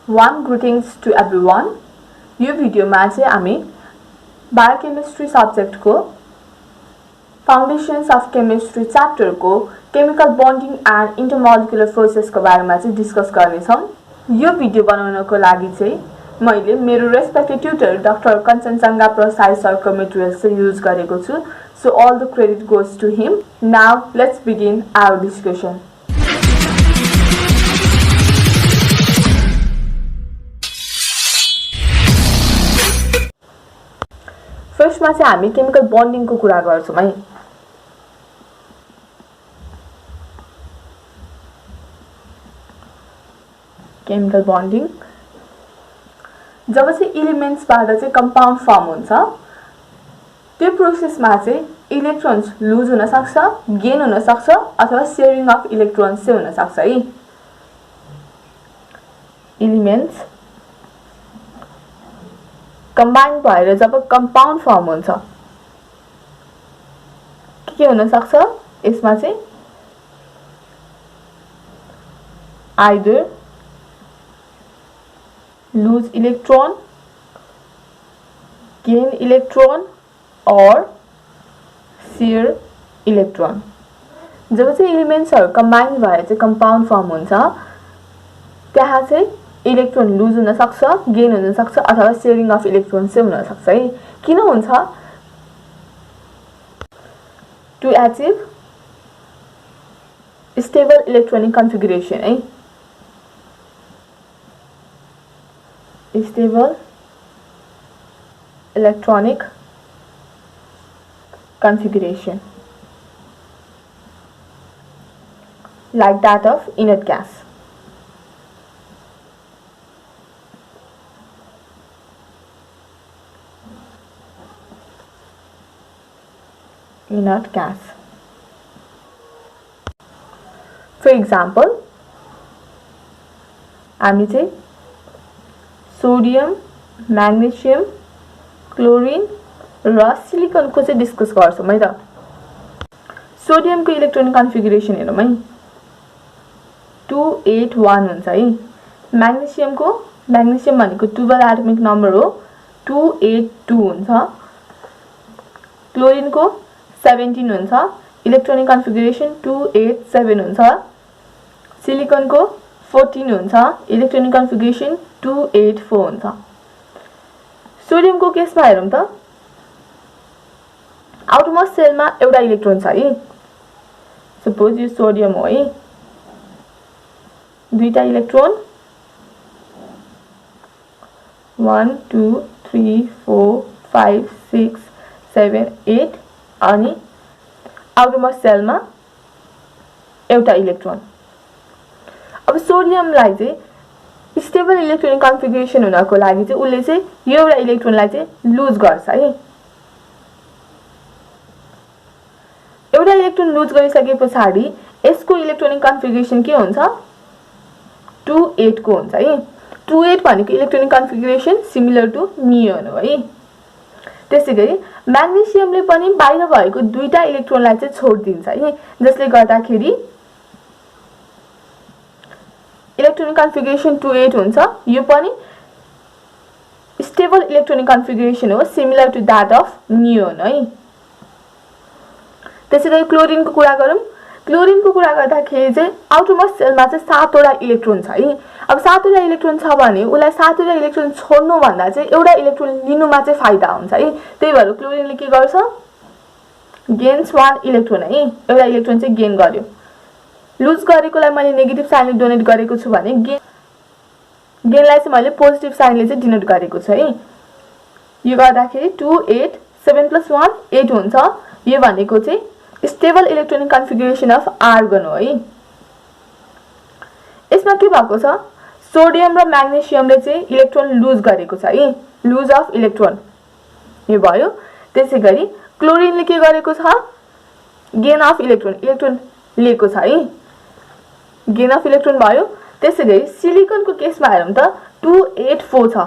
One greetings to everyone. यो भिडियोमा चाहिँ हामी बायोकेमिस्ट्री सब्जेक्टको फाउन्डेशन्स अफ केमिस्ट्री च्याप्टरको केमिकल बन्डिङ एन्ड इन्टरमोलिकुलर प्रोसेसको बारेमा चाहिँ डिस्कस गर्नेछौँ। यो भिडियो बनाउनको लागि चाहिँ मैले मेरो रेस्पेक्टेड ट्युटर डाक्टर कञ्चनजङ्घा प्रसाई सरको मेटेरियल्स चाहिँ युज गरेको छु। So all the credit goes to him. Now let's begin our discussion. First मा चाहिँ हामी केमिकल बन्डिङ को कुरा गर्छौं है। केमिकल बन्डिङ जब चाहिँ एलिमेन्ट्स बाट चाहिँ कम्पाउन्ड फर्म हुन्छ त्यो प्रोसेसमा चाहिँ इलेक्ट्रोन्स लुज हुन सक्छ, गेन हुन सक्छ अथवा शेयरिङ अफ इलेक्ट्रोन्स चाहिँ हुन सक्छ है। एलिमेन्ट्स कम्बाइन भएर जब कम्पाउन्ड फर्म हुन्छ के हुन सक्छ यसमा चाहिँ either lose electron, gain electron और शेयर इलेक्ट्रोन। जब चाहिँ एलिमेन्ट्सहरु कम्बाइन भएर चाहिँ कम्पाउन्ड फर्म हुन्छ त्यहाँ चाहिँ इलेक्ट्रोन लुज हुन सक्छ, गेन हुन सक्छ अथवा शेयरिङ अफ इलेक्ट्रोन चाहिँ हुन सक्छ है। किन हुन्छ? To achieve stable electronic configuration है। Stable electronic configuration like that of inert gas. Inert gas. For example, हामी चाहिँ सोडियम, म्याग्नेशियम, क्लोरिन र सिलिकन को चाहिँ डिस्कस गर्छौं है त। सोडियम को इलेक्ट्रोनिक कन्फिगरेसन हेरौं है 281 हुन्छ है। म्याग्नेशियम भनेको 12 एटमिक नम्बर हो 282 हुन्छ। क्लोरिन को 17 हुन्छ, इलेक्ट्रोनिक कन्फिगरेसन 287 हुन्छ। सिलिकन को 14 हुन्छ, इलेक्ट्रोनिक कन्फिगरेसन 284 हुन्छ। सोडियम को केसमा हेरौं त आउटरमोस्ट सेलमा एउटा इलेक्ट्रोन छ है। सपोज यो सोडियम हो है, दुईटा इलेक्ट्रोन 1 2 3 4 5 6 7 8 अनि आउटरमोस्ट सेलमा एउटा इलेक्ट्रोन। अब सोडियमलाई चाहिँ स्टेबल इलेक्ट्रोनिक कन्फिगरेसन हुनको लागि चाहिँ उले चाहिँ यो एउटा इलेक्ट्रोनलाई चाहिँ लुज गर्छ है। एउटा इलेक्ट्रोन लुज गरिसकेपछि यसको इलेक्ट्रोनिक कन्फिगरेसन के हुन्छ 28 को हुन्छ है। 28 भनेको electronic configuration similar to neon हो है। त्यसैगरी म्याग्नेशियमले पनि बाहिर भएको दुईटा इलेक्ट्रोनलाई चाहिँ छोड्दिन्छ है, जसले गर्दाखेरि इलेक्ट्रोनिक कन्फिगरेसन 28 हुन्छ। यो पनि स्टेबल इलेक्ट्रोनिक कन्फिगरेसन हो similar to that of neon है। त्यसैगरी क्लोरिन को कुरा गरौं। क्लोरिन को कुरा गर्दाखेरि चाहिँ आउटरमोस्ट सेलमा चाहिँ 7 वटा इलेक्ट्रोन छ है। अब 7 वटा इलेक्ट्रोन छ भने उलाई 7 वटा इलेक्ट्रोन छोड्नु भन्दा चाहिँ एउटा इलेक्ट्रोन लिनुमा चाहिँ फाइदा हुन्छ है। त्यही भएर क्लोरिनले के गर्छ गेन्स 1 इलेक्ट्रोन है। एउटा इलेक्ट्रोन चाहिँ गेन गर्यो। लुज गरेकोलाई मैले नेगेटिभ साइनले डोनेट गरेको छु भने गेनलाई चाहिँ मैले पोजिटिभ साइनले चाहिँ डिनोट गरेको छु है। यो गर्दाखेरि 2 8 7 + 1 8 हुन्छ। यो भनेको चाहिँ stable electronic configuration of argon हो है। यसमा के भएको छ सोडियम र म्याग्नेशियमले चाहिँ इलेक्ट्रोन लुज गरेको छ है, लुज अफ इलेक्ट्रोन यो भयो। त्यसैगरी क्लोरिनले के गरेको छ गेन अफ इलेक्ट्रोन लिएको छ है, गेन अफ इलेक्ट्रोन भयो। त्यसैगरी सिलिकन को केसमा हेरौं त 284 छ।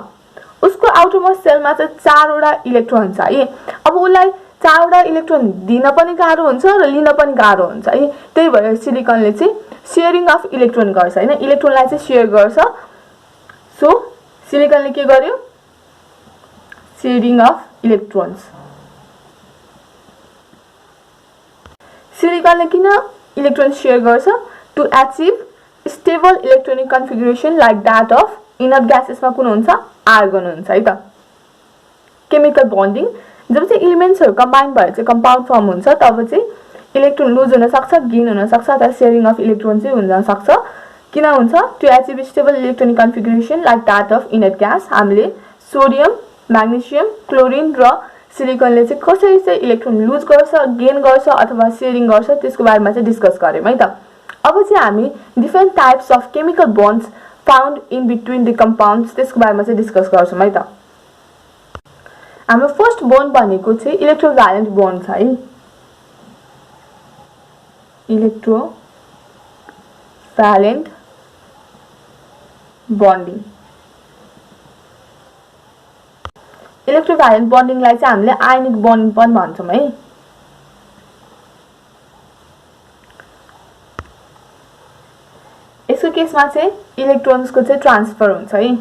उसको आउटरमोस्ट सेलमा चाहिँ 4 वटा इलेक्ट्रोन छ है। अब उलाई 4 वटा इलेक्ट्रोन दिन पनि गाह्रो हुन्छ र लिन पनि गाह्रो हुन्छ है। त्यही भएर सिलिकनले चाहिँ शेयरिङ अफ इलेक्ट्रोन गर्छ हैन, इलेक्ट्रोनलाई चाहिँ शेयर गर्छ सो सिलिकनले के गर्यो शेयरिङ अफ इलेक्ट्रोन्स सिलिकनले किन इलेक्ट्रोन शेयर गर्छ to achieve stable electronic configuration like that of inert ग्यासेसमा कुन हुन्छ आर्गन हुन्छ है त केमिकल बन्डिङ जब चाहिँ एलिमेन्ट्सहरु कम्बाइन भएर चाहिँ कम्पाउन्ड फर्म हुन्छ तब चाहिँ इलेक्ट्रोन लुज हुन सक्छ गेन हुन सक्छ अथवा शेयरिङ अफ इलेक्ट्रोन चाहिँ हुन सक्छ किन हुन्छ to achieve stable electronic configuration like that of inert gas हामीले सोडियम म्याग्नेशियम क्लोरिन र सिलिकनले चाहिँ कसरी चाहिँ इलेक्ट्रोन लुज गर्छ गेन गर्छ अथवा शेयरिङ गर्छ त्यसको बारेमा चाहिँ डिस्कस गर्यौं है त अब चाहिँ हामी different types of chemical बन्ड्स found in between the compounds त्यसको बारेमा चाहिँ डिस्कस गर्छौं है त हाम्रो फर्स्ट बन्ड भनेको चाहिँ इलेक्ट्रोभ्यालेन्ट बन्ड छ है इलेक्ट्रोभ्यालेन्ट बन्डिङ इलेक्ट्रोभ्यालेन्ट बन्डिङलाई चाहिँ हामीले आयनिक बन्ड पनि भन्छौं है यसको केसमा चाहिँ इलेक्ट्रोन्सको चाहिँ ट्रान्सफर हुन्छ है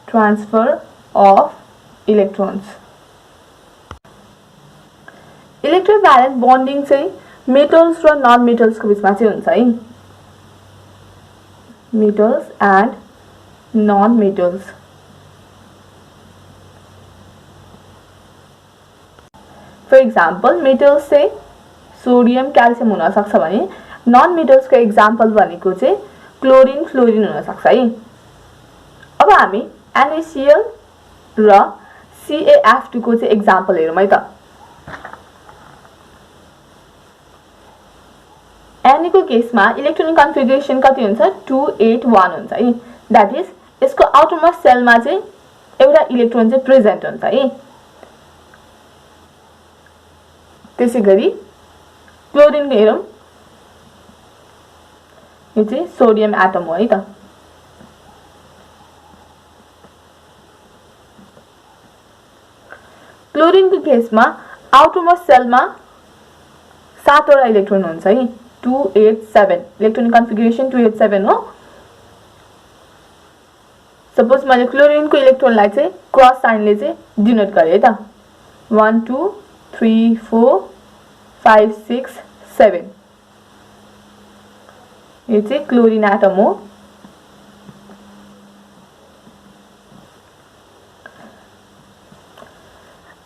transfer of electrons electrovalent bonding चाहिँ मेटल्स र नन मेटल्सको बीचमा चाहिँ हुन्छ है metals and non metals for example metals चाहिँ सोडियम क्याल्सियम हुन सक्छ भने नन मेटल्स को एक्जाम्पल भनेको चाहिँ क्लोरिन फ्लोरिन हुन सक्छ है अब हामी NaCl र CaF2 को चाहिँ एक्जाम्पल हेरौँ है त Na को केसमा इलेक्ट्रोनिक कन्फिगरेसन कति हुन्छ 281 हुन्छ है दैट इज यसको आउटरमोस्ट सेलमा चाहिँ एउटा इलेक्ट्रोन चाहिँ प्रेजेन्ट हुन्छ है त्यसैगरी क्लोरिन को हेरौँ यो चाहिँ सोडियम एटम हो है त क्लोरिन को केसमा आउटरमोस्ट सेलमा 7 वटा इलेक्ट्रोन हुन्छ है 287 इलेक्ट्रोनिक कन्फिगरेसन 287 हो सपोज मैले क्लोरिन को इलेक्ट्रोनलाई चाहिँ क्रस साइनले चाहिँ डिनोट गरे है त 1 2 3 4 5 6 7 यो चाहिँ क्लोरिन एटम हो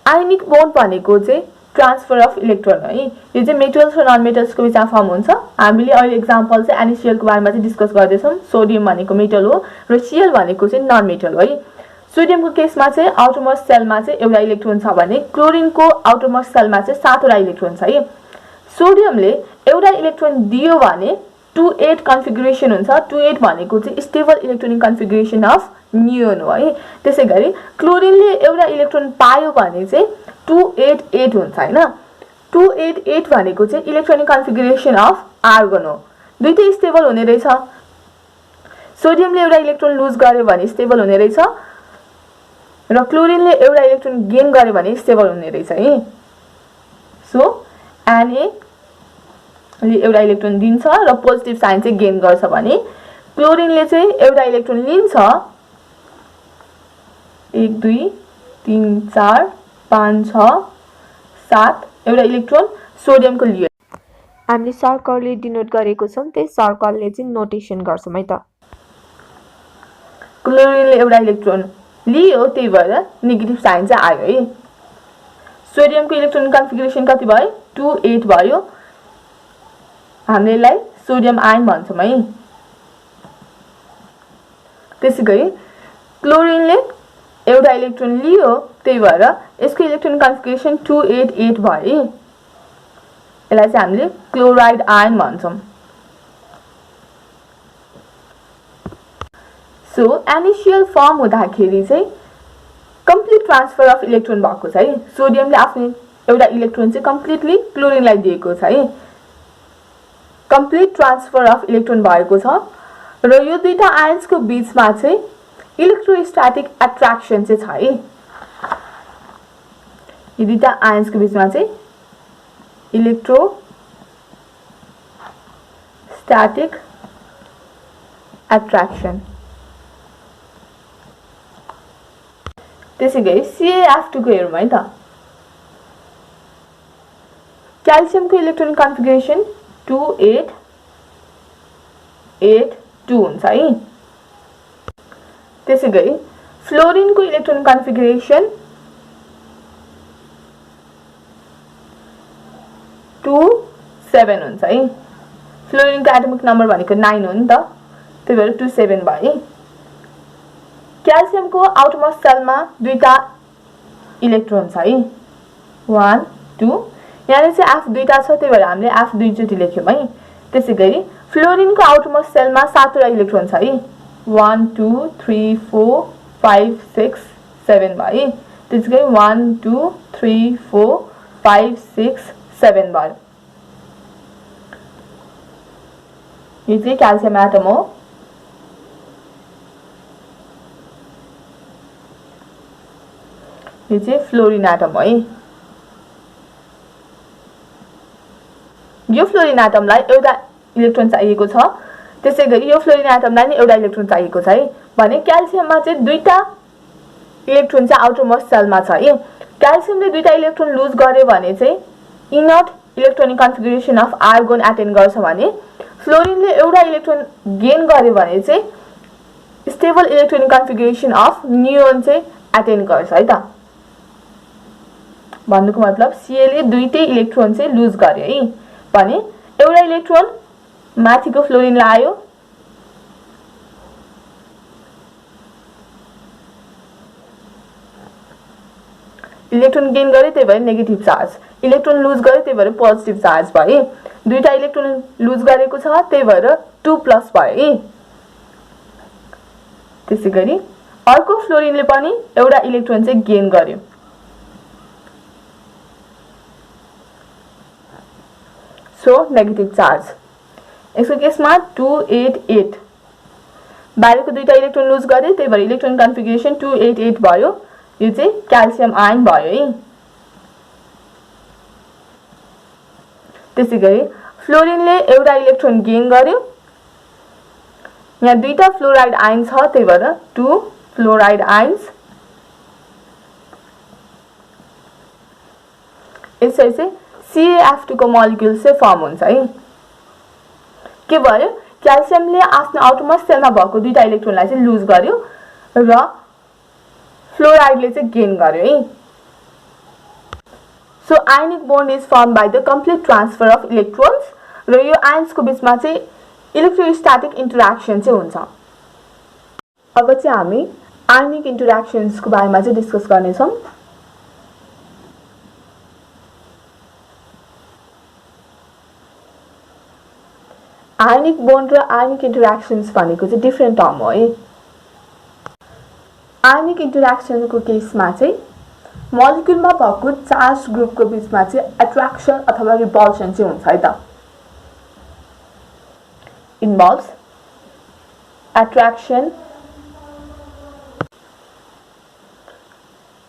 आयनिक बन्ड भनेको चाहिँ ट्रान्सफर अफ इलेक्ट्रोन है यो चाहिँ मेटल्स र नन मेटल्स को बीचमा फर्म हुन्छ हामीले अहिले एक्जाम्पल चाहिँ NaCl को बारेमा चाहिँ डिस्कस गर्दै छौं सोडियम भनेको मेटल हो र Cl भनेको चाहिँ नन मेटल हो है सोडियम को केसमा चाहिँ आउटरमोस्ट सेलमा चाहिँ एउटा इलेक्ट्रोन छ भने क्लोरिन को आउटरमोस्ट सेलमा चाहिँ 7 वटा इलेक्ट्रोन छ है सोडियमले एउटा इलेक्ट्रोन दियो भने 28 कन्फिगरेसन हुन्छ 28 भनेको चाहिँ stable electronic configuration of neon हो है त्यसैगरी क्लोरिनले एउटा इलेक्ट्रोन पायो भने चाहिँ 288 हुन्छ हैन 288 भनेको चाहिँ इलेक्ट्रोनिक कन्फिगरेसन अफ आर्गन हो दुईटै स्टेबल हुने रहेछ सोडियमले एउटा इलेक्ट्रोन लुज गर्यो भने स्टेबल हुने रहेछ र क्लोरिनले एउटा इलेक्ट्रोन गेन गर्यो भने स्टेबल हुने रहेछ है सो Na ले एउटा इलेक्ट्रोन दिन्छ र पोजिटिभ साइन चाहिँ गेन गर्छ भने क्लोरिनले चाहिँ एउटा इलेक्ट्रोन लिन्छ 1 2 3 4 5 6 7 एउटा इलेक्ट्रोन सोडियमको लियो हामीले सर्कलले डिनोट गरेको छौं त्यही सर्कलले चाहिँ नोटेसन गर्छौं है त क्लोरिनले एउटा इलेक्ट्रोन लियो त्यही भएर नेगेटिभ साइन चाहिँ आयो है सोडियमको इलेक्ट्रोन कन्फिगरेसन कति भयो 28 भयो हामीले यसलाई सोडियम आयन भन्छौं है त्यसैगरी क्लोरिनले एउटा इलेक्ट्रोन लियो त्यही भएर यसको इलेक्ट्रोन कन्फिगरेसन 288 भयो यसलाई चाहिँ हामीले क्लोराइड आयन भन्छौं सो NaCl फर्म हुँदाखेरि चाहिँ कम्प्लिट ट्रान्सफर अफ इलेक्ट्रोन भएको छ है सोडियमले आफ्नो एउटा इलेक्ट्रोन चाहिँ कम्प्लिटली क्लोरिनलाई दिएको छ है कम्प्लिट ट्रान्सफर अफ इलेक्ट्रोन भएको छ र यो दुईटा आयन्सको बीचमा चाहिँ इलेक्ट्रोस्टैटिक अट्र्याक्सन चाहिँ छ है यो दुईटा आयन्सको बीचमा चाहिँ इलेक्ट्रोस्टैटिक attraction. त्यसैगरी CaF2 को हेरौँ है त क्याल्सियमको इलेक्ट्रोनिक कन्फिगरेसन 2882 हुन्छ है त्यसैगरी फ्लोरिनको इलेक्ट्रोनिक कन्फिगरेसन 27 हुन्छ है फ्लोरिनको एटमिक नम्बर भनेको 9 हो नि त त्यही भएर 27 भयो क्याल्सियमको आउटरमोस्ट सेलमा दुईटा इलेक्ट्रोन छ है 1 2 यहाँ चाहिँ F दुईटा छ त्यही भएर हामीले F दुई चोटी लेख्यौं है त्यसैगरी फ्लोरिनको आउटरमोस्ट सेलमा 7 वटा इलेक्ट्रोन छ है 1 2 3 4 5 6 7 भयो त्यसैगरी 1 2 3 4 5 6 7 भयो यो चाहिँ क्याल्सियम एटम हो यो चाहिँ फ्लोरिन एटम है यो फ्लोरिन एटमलाई एउटा इलेक्ट्रोन चाहिएको छ त्यसैगरी यो फ्लोरिन एटमलाई नि एउटा इलेक्ट्रोन चाहिएको छ है भने क्याल्सियममा चाहिँ दुईटा इलेक्ट्रोन चाहिँ आउटरमोस्ट सेलमा छ है क्याल्सियमले दुईटा इलेक्ट्रोन लुज गर्यो भने चाहिँ inert electronic configuration of argon attain गर्छ भने फ्लोरिनले एउटा इलेक्ट्रोन गेन गर्यो भने चाहिँ stable electronic configuration of neon चाहिँ एटेन गर्छ है त भन्नुको मतलब Ca ले दुईटै इलेक्ट्रोन चाहिँ लुज गर्यो है भने एउटा इलेक्ट्रोन माथिको फ्लोरिनलाई आयो इलेक्ट्रोन गेन गर्यो त्यही भएर नेगेटिभ चार्ज इलेक्ट्रोन लुज गर्यो त्यही भएर पोजिटिभ चार्ज भयो दुईटा इलेक्ट्रोन लुज गरेको छ त्यही भएर 2 प्लस भयो है त्यसैगरी अर्को फ्लोरिनले पनि एउटा इलेक्ट्रोन चाहिँ गेन गर्यो सो नेगेटिभ चार्ज यसको केसमा 288 बाहिरको दुईटा इलेक्ट्रोन लुज गर्यो त्यही भएर इलेक्ट्रोन कन्फिगरेसन 288 भयो यो चाहिँ क्याल्सियम आयन भयो है त्यसैगरी फ्लोरिनले एउटा इलेक्ट्रोन गेन गर्यो यहाँ दुईटा फ्लोराइड आयन छ त्यही भएर 2 फ्लोराइड आयन्स यसरी चाहिँ CaF2 को मोलिक्युल चाहिँ फर्म हुन्छ है के भयो क्याल्सियमले आफ्नो आउटरमोस्ट सेलमा भएको दुईटा इलेक्ट्रोनलाई चाहिँ लुज गर्यो र फ्लोराइडले चाहिँ गेन गर्यो है so ionic bond is form by the complete transfer of electrons र यो आयन्सको बीचमा चाहिँ इलेक्ट्रोस्टैटिक इन्टरेक्सन चाहिँ हुन्छ अब चाहिँ हामी आयनिक इन्टरेक्सन्सको बारेमा चाहिँ डिस्कस गर्ने छौं आयनिक बोन्ड र आयनिक इन्टरेक्सन्स भनेको चाहिँ डिफरेन्ट टर्म हो है आयनिक इन्टरेक्सनको केसमा चाहिँ मोलिक्युलमा भएको चार्ज ग्रुपको बीचमा चाहिँ एट्र्याक्सन अथवा रिपल्सन चाहिँ हुन्छ है त involves attraction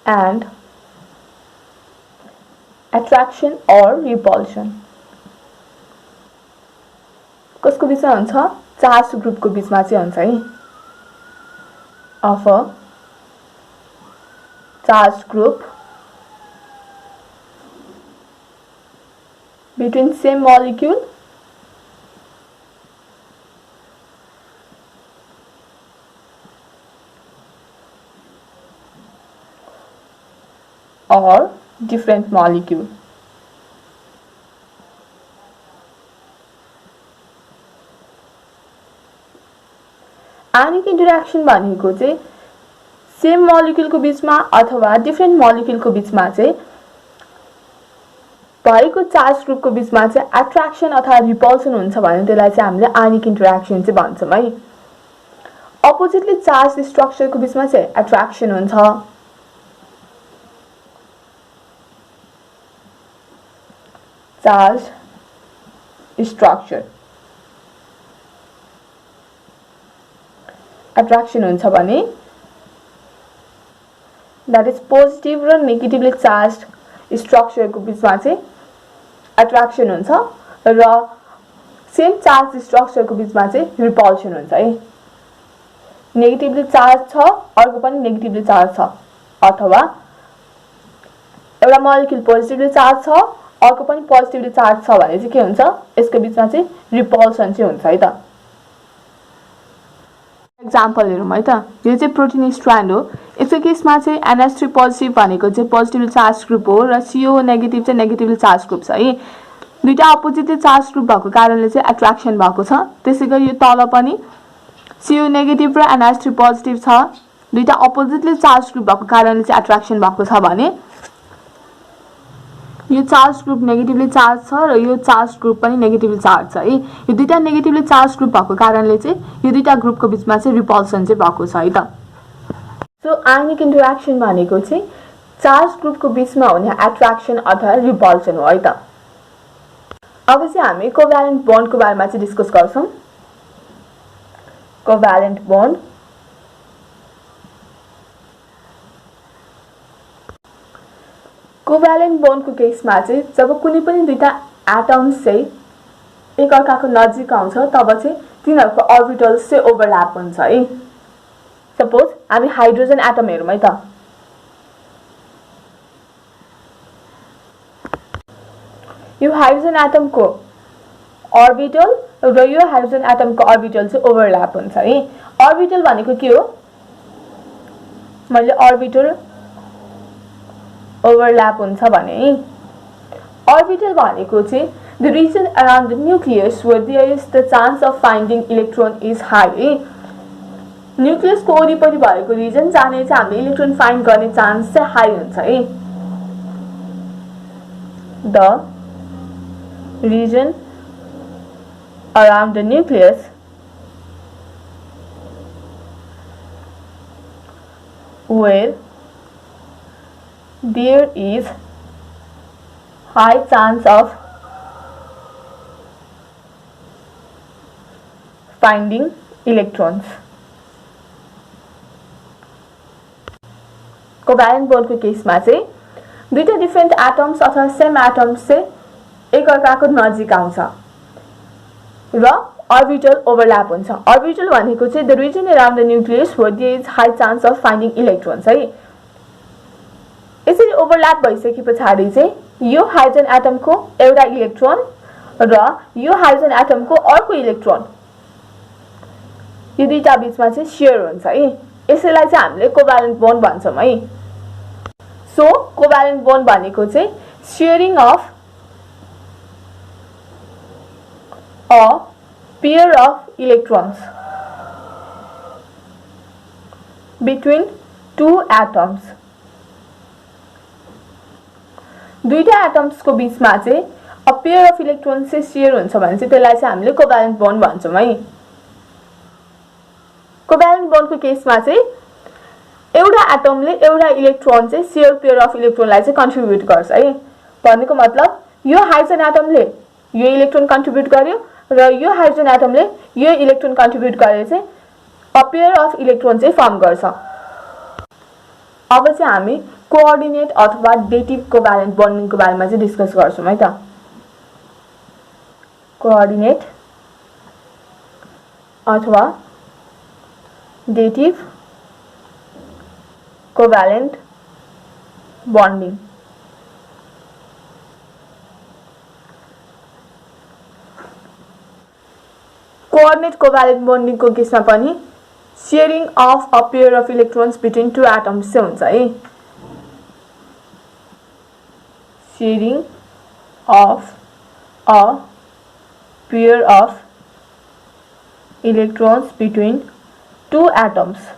and attraction or repulsion कसको बीचमा हुन्छ चार्ज ग्रुपको बीचमा चाहिँ हुन्छ है of a charge group between same molecule or different molecule ionic interaction भनेको चाहिँ सेम मोलिक्युलको बीचमा अथवा डिफरेन्ट मोलिक्युलको बीचमा चाहिँ भएको चार्ज ग्रुपको बीचमा चाहिँ एट्र्याक्सन अथवा रिपल्सन हुन्छ भने त्यसलाई चाहिँ हामीले आयनिक इन्टरेक्सन चाहिँ भन्छौं है अपोजिटली चार्ज स्ट्रक्चरको बीचमा चाहिँ एट्र्याक्सन हुन्छ चार्ज स्ट्रक्चर एट्र्याक्सन हुन्छ भने दैट इज पोजिटिभ र नेगेटिभली चार्ज स्ट्रक्चरको बीचमा चाहिँ एट्र्याक्सन हुन्छ र सेम चार्ज स्ट्रक्चरको बीचमा चाहिँ रिपल्सन हुन्छ है नेगेटिभली चार्ज छ अर्को पनि नेगेटिभली चार्ज छ अथवा एउटा मोलिक्युल पोजिटिभली चार्ज छ अर्को पनि पोजिटिभली चार्ज छ भने चाहिँ के हुन्छ यसको बीचमा चाहिँ रिपल्सन चाहिँ हुन्छ है त एक्जाम्पल हेरौँ है त यो चाहिँ प्रोटिन स्ट्रान्ड हो यसको केसमा चाहिँ NH3 पोजिटिभ भनेको चाहिँ पोजिटिभली चार्ज ग्रुप हो र CO नेगेटिभ चाहिँ नेगेटिभली चार्ज ग्रुप छ है दुईटा अपोजिटली चार्ज ग्रुप भएको कारणले चाहिँ एट्र्याक्सन भएको छ त्यसैगरी यो तल पनि CO नेगेटिभ र NH3 पोजिटिभ छ दुईटा अपोजिटली चार्ज ग्रुप भएको कारणले चाहिँ एट्र्याक्सन भएको छ भने यो चार्ज ग्रुप नेगेटिभली चार्ज छ र यो चार्ज ग्रुप पनि नेगेटिभली चार्ज छ है यो दुईटा नेगेटिभली चार्ज ग्रुप भएको कारणले चाहिँ यो दुईटा ग्रुपको बीचमा चाहिँ रिपल्सन चाहिँ भएको छ है त सो आयनिक इन्टरेक्सन भनेको चाहिँ चार्ज ग्रुपको बीचमा हुने एट्र्याक्सन अथवा रिपल्सन हो है त अब चाहिँ हामी कोभ्यालेन्ट बन्डको बारेमा चाहिँ डिस्कस गर्छौं कोभ्यालेन्ट बन्ड कोभ्यालेन्ट बन्डको केसमा चाहिँ जब कुनै पनि दुईटा एटम्स चाहिँ एकअर्काको नजिक आउँछ तब चाहिँ तिनीहरूको अर्बिटल्स चाहिँ ओभरल्याप हुन्छ है सपोज हामी हाइड्रोजन एटम हेरौँ है त यो हाइड्रोजन एटमको अर्बिटल र यो हाइड्रोजन एटमको अर्बिटल चाहिँ ओभरल्याप हुन्छ है अर्बिटल भनेको के हो मैले अर्बिटल ओभरल्याप हुन्छ भने orbital भनेको चाहिँ the region around the nucleus where there is the chance of finding electron is high nucleus को वरिपरि भएको रिजन जाने चाहिँ हामीले इलेक्ट्रोन फाइन्ड गर्ने चान्स चाहिँ हाई हुन्छ है the region around the nucleus where there is high chance of finding electrons covalent बन्डको केसमा चाहिँ दुईटा डिफरेन्ट एटम्स अथवा सेम एटम्स चाहिँ एकअर्काको नजिक आउँछ र orbital overlap हुन्छ orbital भनेको चाहिँ the region around the nucleus where there is high chance of finding electrons है यसरी ओभरल्याप भइसकेपछि चाहिँ यो हाइड्रोजन एटमको एउटा इलेक्ट्रोन र यो हाइड्रोजन एटमको अर्को इलेक्ट्रोन यो दुईटा बीचमा चाहिँ शेयर हुन्छ है यसैलाई चाहिँ हामीले कोभ्यालेन्ट बन्ड भन्छौं है सो कोभ्यालेन्ट बन्ड भनेको चाहिँ sharing of a pair of electrons between two atoms दुईटा एटम्स को बीचमा चाहिँ a pair of electrons चाहिँ शेयर हुन्छ भने चाहिँ त्यसलाई चाहिँ हामीले कोभ्यालेन्ट बन्ड भन्छौं है कोभ्यालेन्ट बन्डको केसमा चाहिँ एउटा एटमले एउटा इलेक्ट्रोन चाहिँ शेयर पेयर अफ इलेक्ट्रोनलाई चाहिँ कन्ट्रिब्युट गर्छ है भन्नेको मतलब यो हाइड्रोजन एटमले यो इलेक्ट्रोन कन्ट्रिब्युट गर्यो र यो हाइड्रोजन एटमले यो इलेक्ट्रोन कन्ट्रिब्युट गरेर चाहिँ अ पेयर अफ इलेक्ट्रोन चाहिँ फर्म गर्छ अब चाहिँ हामी कोअर्डिनेट अथवा डेटिभ कोभ्यालेन्ट बन्डिङको बारेमा चाहिँ डिस्कस गर्छौं है त कोअर्डिनेट अथवा डेटिभ covalent bonding coordinate covalent bonding को केसमा पनि sharing of a pair of electrons between two atoms चाहिँ हुन्छ है sharing of a pair of electrons between two atoms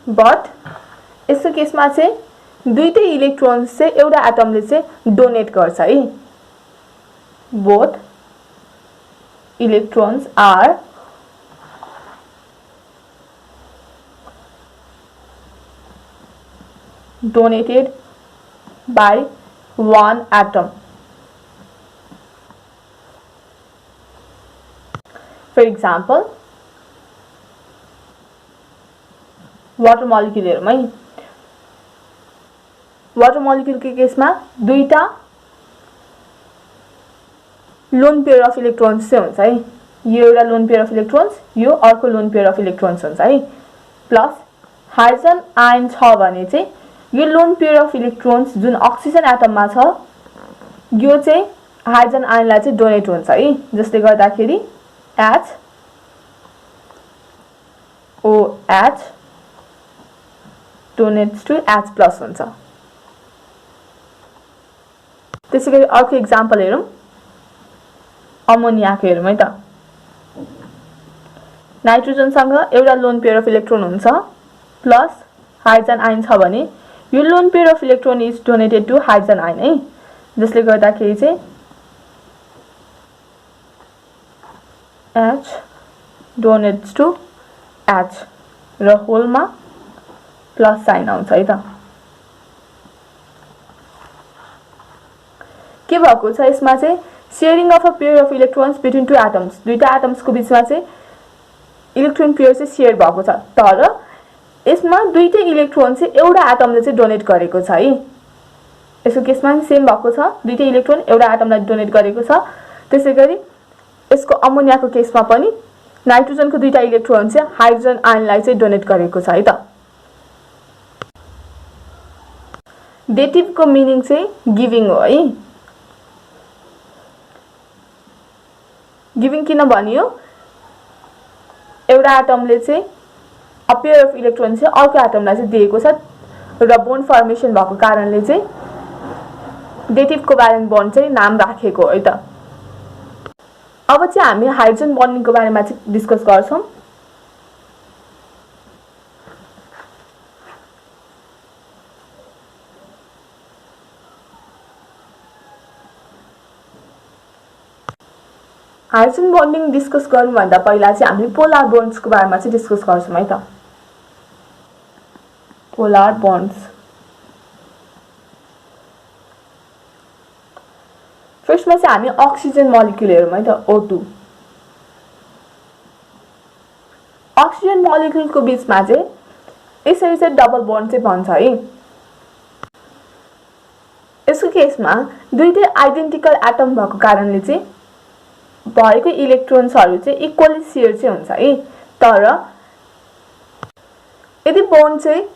but यसको केसमा चाहिँ दुईटै इलेक्ट्रोन्स चाहिँ एउटा एटमले चाहिँ डोनेट गर्छ है both electrons are donated by one atom. For example, water molecule हेरौँ है वाटर मोलिक्युल के केसमा दुईटा लोन पेयर अफ इलेक्ट्रोन्स चाहिँ हुन्छ है यो एउटा लोन पेयर अफ इलेक्ट्रोन्स, यो अर्को लोन पेयर अफ इलेक्ट्रोन्स हुन्छ है। प्लस हाइड्रोजन आयन छ भने चाहिँ यो लोन पेयर अफ इलेक्ट्रोन्स जुन अक्सिजन एटममा छ यो चाहिँ हाइड्रोजन आयनलाई चाहिँ डोनेट हुन्छ है, जसले गर्दाखेरि H OH donates to H plus हुन्छ। त्यसैगरी अर्को एक्जाम्पल हेरौँ, अमोनियाको हेरौँ है त। नाइट्रोजनसँग एउटा लोन पेयर अफ इलेक्ट्रोन हुन्छ प्लस हाइड्रोजन आयन छ भने यो lone pair of electron is donated to hydrogen ion है, जसले गर्दाखेरि चाहिँ H डोनेट्स टु H र होलमा प्लस साइन आउँछ है त। के भएको छ यसमा चाहिँ sharing of a pair of electrons between two atoms, दुईटा एटम्सको बीचमा चाहिँ इलेक्ट्रोन पेयर चाहिँ शेयर भएको छ, तर यसमा दुईटै इलेक्ट्रोन चाहिँ एउटा एटमले चाहिँ डोनेट गरेको छ है। यसको केसमा सेम भएको छ, दुईटै इलेक्ट्रोन एउटा एटमलाई डोनेट गरेको छ। त्यसैगरी यसको अमोनियाको केसमा पनि नाइट्रोजनको दुईटा इलेक्ट्रोन चाहिँ हाइड्रोजन आयनलाई चाहिँ डोनेट गरेको छ है त। डेटिभको मिनिङ चाहिँ गिभिङ हो है। गिभिङ किन भनियो, एउटा एटमले चाहिँ अ पेयर अफ इलेक्ट्रोन चाहिँ अर्को एटमलाई चाहिँ दिएको छ र बोन्ड फर्मेसन भएको कारणले चाहिँ डेटिभको बारेमा बोन्ड चाहिँ नाम राखेको है त। अब चाहिँ हामी हाइड्रोजन बन्डिङको बारेमा चाहिँ डिस्कस गर्छौं। हाइड्रोजन बन्डिङ डिस्कस गर्नुभन्दा पहिला चाहिँ हामी पोलर बोन्ड्सको बारेमा चाहिँ डिस्कस गर्छौं है त। पोलर बोन्ड्स फर्स्टमा चाहिँ हामी अक्सिजन मोलिक्युल हेरौँ है त, O2। अक्सिजन मोलिक्युलको बीचमा चाहिँ यसरी चाहिँ डबल बोन्ड चाहिँ बन्छ है। यसको केसमा दुईटै आइडेन्टिकल एटम भएको कारणले चाहिँ भएको इलेक्ट्रोन्सहरु चाहिँ इक्वली शेयर चाहिँ हुन्छ है। तर यदि बोन्ड चाहिँ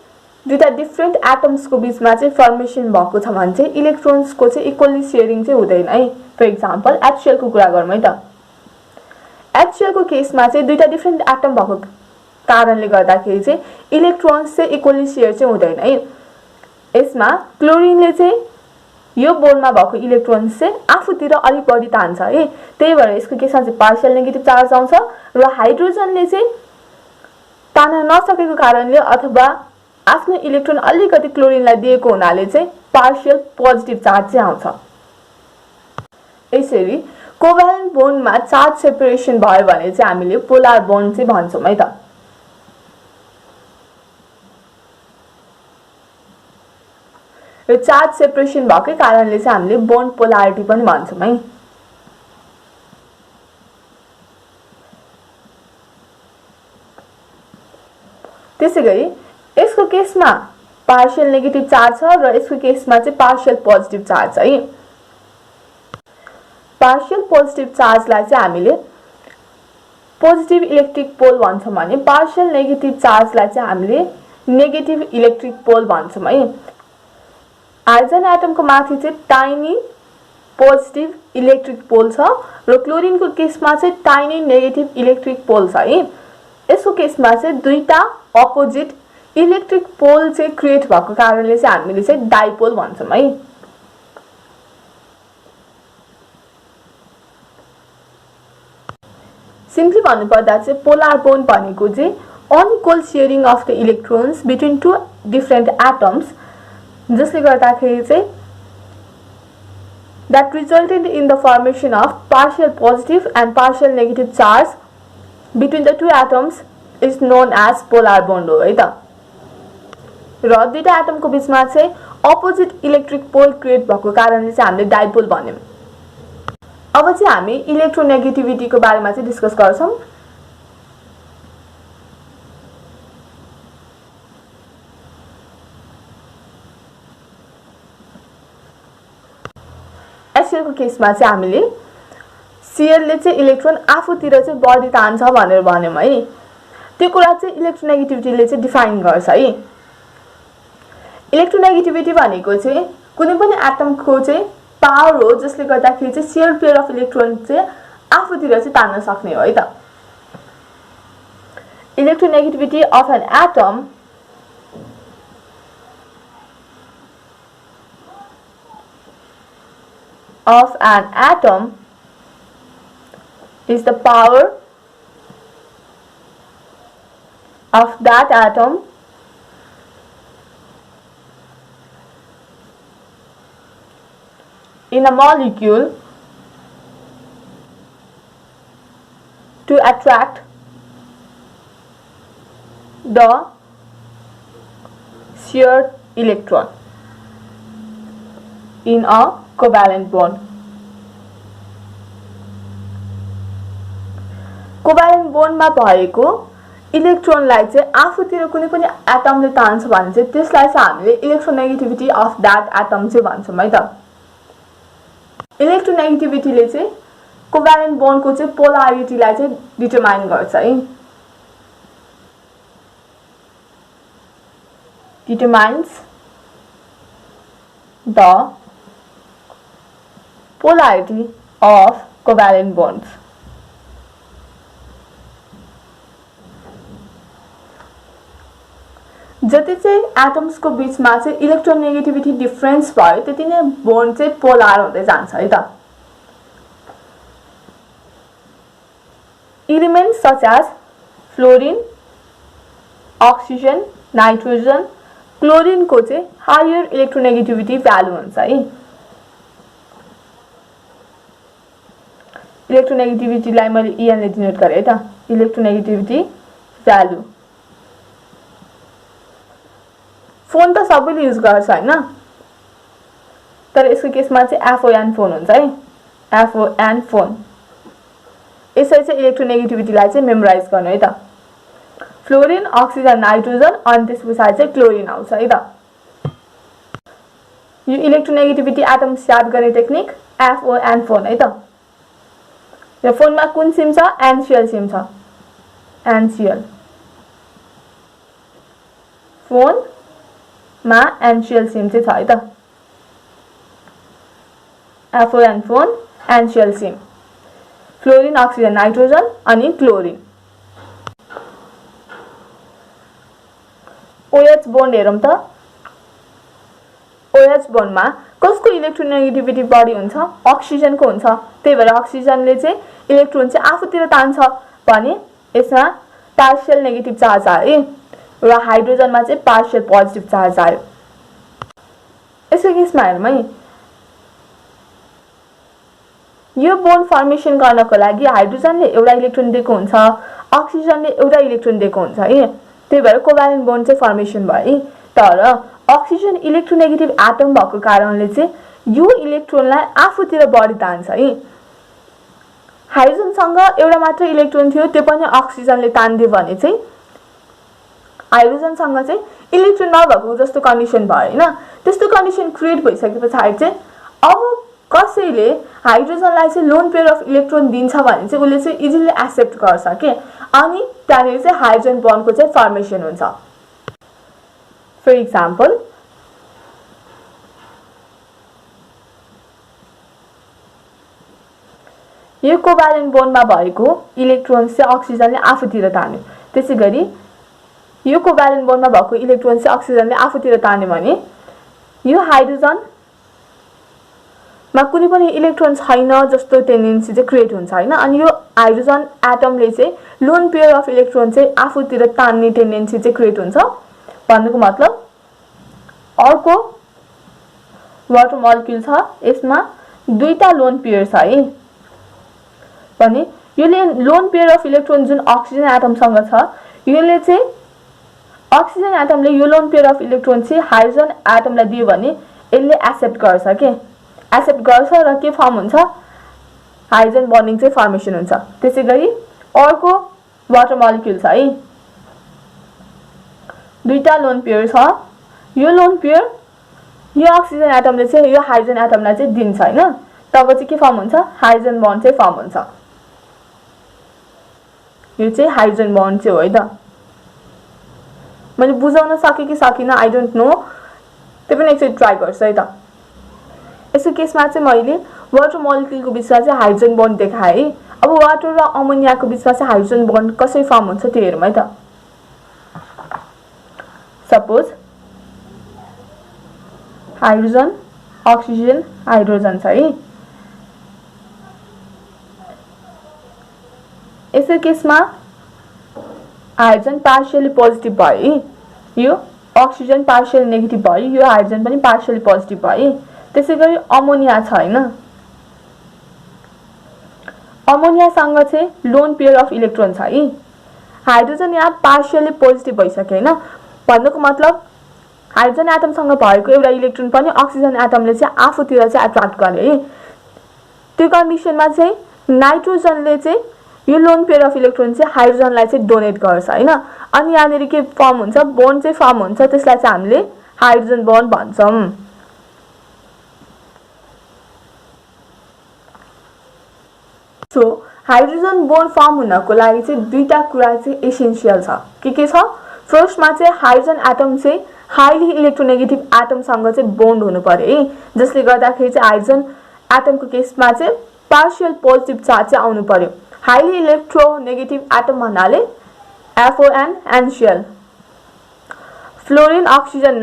दुईटा डिफरेन्ट एटम्सको बीचमा चाहिँ फर्मेसन भएको छ भने चाहिँ इलेक्ट्रोन्सको चाहिँ इक्वली शेयरिङ चाहिँ हुँदैन है। फर एक्जाम्पल HCl को कुरा गरौँ है त। HCl को केसमा चाहिँ दुईटा डिफरेन्ट एटम भएको कारणले गर्दाखेरि चाहिँ इलेक्ट्रोन्स चाहिँ इक्वली शेयर चाहिँ हुँदैन है। यसमा क्लोरिनले चाहिँ यो बोन्डमा भएको इलेक्ट्रोन्स चाहिँ आफूतिर अलि बढी तान्छ है, त्यही भएर यसको केसमा चाहिँ पार्शियल नेगेटिभ चार्ज आउँछ र हाइड्रोजनले चाहिँ तान्न नसकेको कारणले अथवा आफ्नो इलेक्ट्रोन अलिकति क्लोरिनलाई दिएको हुनाले चाहिँ पार्शियल पोजिटिभ चार्ज चाहिँ आउँछ। यसरी कोभ्यालेन्ट बोन्डमा चार्ज सेपरेसन भयो भने चाहिँ हामीले पोलर बोन्ड चाहिँ भन्छौं है त। र चार्ज सेपरेसन भएकै कारणले चाहिँ हामीले बोन्ड पोलारिटी पनि भन्छौं है। त्यसैगरी यसको केसमा पार्शियल नेगेटिभ चार्ज छ र यसको केसमा चाहिँ पार्शियल पोजिटिभ चार्ज छ है। पार्शियल पोजिटिभ चार्जलाई चाहिँ हामीले पोजिटिभ इलेक्ट्रिक पोल भन्छौं भने पार्शियल नेगेटिभ चार्जलाई चाहिँ हामीले नेगेटिभ इलेक्ट्रिक पोल भन्छौं है। हाइड्रोजन एटमको माथि चाहिँ टाइनी पोजिटिभ इलेक्ट्रिक पोल छ र क्लोरिनको केसमा चाहिँ टाइनी नेगेटिभ इलेक्ट्रिक पोल छ है। यसको केसमा चाहिँ दुईटा अपोजिट इलेक्ट्रिक पोल चाहिँ क्रिएट भएको कारणले चाहिँ हामीले चाहिँ डाइपोल भन्छौं है। सिम्पली भन्नुपर्दा चाहिँ पोलर बोन्ड भनेको चाहिँ unequal sharing of the electrons between two different atoms, जसले गर्दाखेरि चाहिँ that resulted in the formation of partial positive and partial negative charge between the two atoms is known as polar bond हो है त। र दुईटा एटमको बीचमा चाहिँ अपोजिट इलेक्ट्रिक पोल क्रिएट भएको कारणले चाहिँ हामीले डाइपोल भन्यौं। अब चाहिँ हामी इलेक्ट्रोनेगेटिभिटीको बारेमा चाहिँ डिस्कस गर्छौं। HCl को केसमा चाहिँ हामीले Cl ले चाहिँ इलेक्ट्रोन आफूतिर चाहिँ बढी तान्छ भनेर भन्यौं है त्यो कुरा चाहिँ इलेक्ट्रोनेगेटिभिटीले चाहिँ डिफाइन गर्छ है इलेक्ट्रोनेगेटिभिटी भनेको चाहिँ कुनै पनि एटमको चाहिँ पावर हो जसले गर्दाखेरि चाहिँ शेयर पेयर अफ इलेक्ट्रोन चाहिँ आफूतिर चाहिँ तान्न सक्ने हो है त electronegativity of an atom is the power of that atom in a molecule to attract the shared electron in a covalent bond. Covalent बोन्डमा भएको इलेक्ट्रोनलाई चाहिँ आफूतिर कुनै पनि एटमले तान्छ भने चाहिँ त्यसलाई चाहिँ हामीले इलेक्ट्रोनेगेटिभिटी अफ दैट एटम चाहिँ भन्छौं है त इलेक्ट्रोनेगेटिभिटीले चाहिँ कोभ्यालेन्ट बोन्डको चाहिँ पोलारिटीलाई चाहिँ डिटरमाइन गर्छ है determines the polarity of covalent bonds. जति चाहिँ एटम्स को बीचमा चाहिँ इलेक्ट्रोनेगेटिभिटी डिफरेन्स भयो त्यति नै बोन्ड चाहिँ पोलर हुँदै जान्छ है त elements such as fluorine oxygen nitrogen chlorine को चाहिँ हायर इलेक्ट्रोनेगेटिभिटी भ्यालु हुन्छ है इलेक्ट्रोनेगेटिभिटीलाई मैले EN ले डिनोट गरे है त इलेक्ट्रोनेगेटिभिटी भ्यालु फोन त सबैले युज गर्छ हैन तर यसको केसमा चाहिँ FON फोन हुन्छ है FON फोन यसरी चाहिँ इलेक्ट्रोनेगेटिभिटीलाई चाहिँ मेमोराइज गर्नु है त फ्लोरिन ऑक्सीजन नाइट्रोजन अनि त्यसपछि चाहिँ क्लोरिन आउँछ है त यो इलेक्ट्रोनेगेटिभिटी एटम्स याद गर्ने टेक्निक FON फोन है त यो फोनमा कुन सिम छ एनसीएल सिम छ एनसीएल फोन मा एनसीएल सिम चाहिँ छ है त FON phone NCL SIM fluorine oxygen nitrogen अनि क्लोरिन OH बोन्ड हेरौं त OH बोन्ड मा कसको इलेक्ट्रोनेगेटिभिटी बढी हुन्छ ऑक्सीजन को हुन्छ त्यही भएर ऑक्सीजनले चाहिँ इलेक्ट्रोन चाहिँ आफूतिर तान्छ भने यसमा पार्शियल नेगेटिभ चार्ज आयो र हाइड्रोजनमा चाहिँ पार्शियल पोजिटिभ चार्ज आयो यसको केसमा हेरौँ है यो बोन्ड फर्मेसन गर्नको लागि हाइड्रोजनले एउटा इलेक्ट्रोन दिएको हुन्छ ऑक्सीजनले एउटा इलेक्ट्रोन दिएको हुन्छ है त्यही भएर कोभ्यालेन्ट बोन्ड चाहिँ फर्मेसन भयो है तर ऑक्सीजन इलेक्ट्रोनेगेटिभ एटम भएको कारणले चाहिँ यो इलेक्ट्रोनलाई आफूतिर बढी तान्छ है हाइड्रोजन सँग एउटा मात्र इलेक्ट्रोन थियो त्यो पनि ऑक्सीजनले तान्दियो भने चाहिँ हाइड्रोजन सँग चाहिँ इलेक्ट्रोन नभएको जस्तो कन्डिसन भयो हैन त्यस्तो कन्डिसन क्रिएट भइसकेपछि चाहिँ अब कसैले हाइड्रोजनलाई चाहिँ लोन पेयर अफ इलेक्ट्रोन दिन्छ भने चाहिँ उले चाहिँ इजिली एक्सेप्ट गर्छ के अनि त्यहाँनेर चाहिँ हाइड्रोजन बन्डको चाहिँ फर्मेसन हुन्छ फर एक्जाम्पल यो कोभ्यालेन्ट बोन्डमा भएको इलेक्ट्रोन चाहिँ ऑक्सीजनले आफूतिर तान्यो त्यसैगरी यो कोभ्यालेन्ट बोन्डमा भएको इलेक्ट्रोन चाहिँ ऑक्सीजनले आफूतिर तान्यो भने यो हाइड्रोजन मा कुनै पनि इलेक्ट्रोन छैन जस्तो टेन्डेन्सी चाहिँ क्रिएट हुन्छ हैन अनि यो हाइड्रोजन एटमले चाहिँ लोन पेयर अफ इलेक्ट्रोन चाहिँ आफूतिर तान्ने टेन्डेन्सी चाहिँ क्रिएट हुन्छ भन्नुको मतलब अर्को वाटर मोलिक्युल छ यसमा दुईटा लोन पेयर छ है भने योले लोन पेयर अफ इलेक्ट्रोन जुन ऑक्सीजन एटम सँग छ योले चाहिँ ऑक्सीजन एटमले यो लोन पेयर अफ इलेक्ट्रोन चाहिँ हाइड्रोजन एटमलाई दियो भने यसले एक्सेप्ट गर्छ के एक्सेप्ट गर्छ र के फर्म हुन्छ हाइड्रोजन बन्डिङ चाहिँ फर्मेसन हुन्छ त्यसैगरी अर्को वाटर मोलिक्युल छ है दुईटा लोन पेयर छ यो लोन पेयर यो ऑक्सीजन एटमले चाहिँ यो हाइड्रोजन एटमलाई चाहिँ दिन्छ हैन तब चाहिँ के फर्म हुन्छ हाइड्रोजन बन्ड चाहिँ फर्म हुन्छ यो चाहिँ हाइड्रोजन बन्ड चाहिँ हो है त मैले बुझाउन सके कि सकिन आई डोन्ट नो त्यो पनि एकचोटि ट्राई गर्छु है त यसको केसमा चाहिँ मैले वाटर मोलिक्युलको बिचमा चाहिँ हाइड्रोजन बन्ड देखाएँ है अब वाटर र अमोनियाको बिचमा चाहिँ हाइड्रोजन बन्ड कसरी फर्म हुन्छ त्यो हेरौँ है त सपोज हाइड्रोजन अक्सिजन हाइड्रोजन छ है यसको केसमा हाइड्रोजन पार्शियली पोजिटिभ भयो यो अक्सिजन पार्शियली नेगेटिभ भयो यो हाइड्रोजन पनि पार्शियली पोजिटिभ भयो त्यसैगरी अमोनिया छ हैन अमोनियासँग चाहिँ लोन पेयर अफ इलेक्ट्रोन छ है हाइड्रोजन यहाँ पार्शियली पोजिटिभ भइसक्यो हैन भन्नुको मतलब हाइड्रोजन एटमसँग भएको एउटा इलेक्ट्रोन पनि अक्सिजन एटमले चाहिँ आफूतिर चाहिँ एट्र्याक्ट गर्यो है त्यो कन्डिसनमा चाहिँ नाइट्रोजनले चाहिँ यो लोन पेयर अफ इलेक्ट्रोन चाहिँ हाइड्रोजनलाई चाहिँ डोनेट गर्छ हैन अनि यहाँनेर के फर्म हुन्छ बोन्ड चाहिँ फर्म हुन्छ त्यसलाई चाहिँ हामीले हाइड्रोजन बोन्ड भन्छौं सो हाइड्रोजन बोन्ड फर्म हुनको लागि चाहिँ दुईटा कुरा चाहिँ एसेन्शियल छ के छ फर्स्टमा चाहिँ हाइड्रोजन एटम चाहिँ हाइली इलेक्ट्रोनेगेटिभ एटमसँग चाहिँ बोन्ड हुनु पर्यो है जसले गर्दाखेरि चाहिँ हाइड्रोजन एटमको केसमा चाहिँ पार्शियल पोजिटिभ चार्ज चाहिँ आउनु पर्यो हाइली इलेक्ट्रोनेगेटिभ एटम भन्नाले FON NCL fluorine oxygen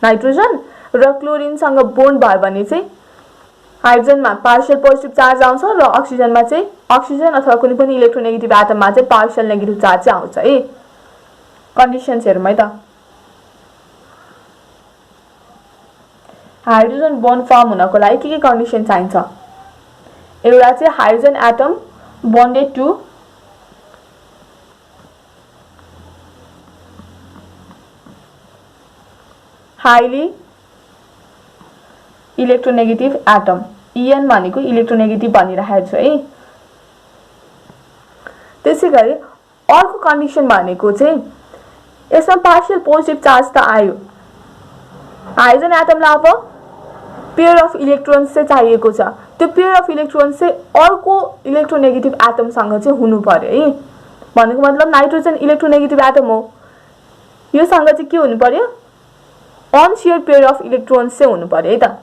nitrogen र क्लोरिनसँग बोन्ड भयो भने चाहिँ हाइड्रोजनमा पार्शियल पोजिटिभ चार्ज आउँछ र अक्सिजनमा चाहिँ अक्सिजन अथवा कुनै पनि इलेक्ट्रोनेगेटिभ एटममा चाहिँ पार्शियल नेगेटिभ चार्ज चाहिँ आउँछ है कन्डिसन्स हेरौँ है त हाइड्रोजन बोन्ड फर्म हुनको लागि के कन्डिसन चाहिन्छ एउटा चाहिँ hydrogen atom bonded to highly electronegative atom EN भनेको इलेक्ट्रोनेगेटिभ भनिरहेको छु है त्यसैगरी अर्को कन्डिसन भनेको चाहिँ यसमा पार्शियल पोजिटिभ चार्ज त आयो हाइड्रोजन एटमलाई अब पेयर अफ इलेक्ट्रोन्स चाहिँ चाहिएको छ त्यो पेयर अफ इलेक्ट्रोन्स चाहिँ अर्को इलेक्ट्रोनेगेटिभ एटमसँग चाहिँ हुनु पर्यो है भनेको मतलब नाइट्रोजन इलेक्ट्रोनेगेटिभ एटम हो योसँग चाहिँ के हुनु पर्यो अनसेयर्ड पेयर अफ इलेक्ट्रोन्स चाहिँ हुनु पर्यो है त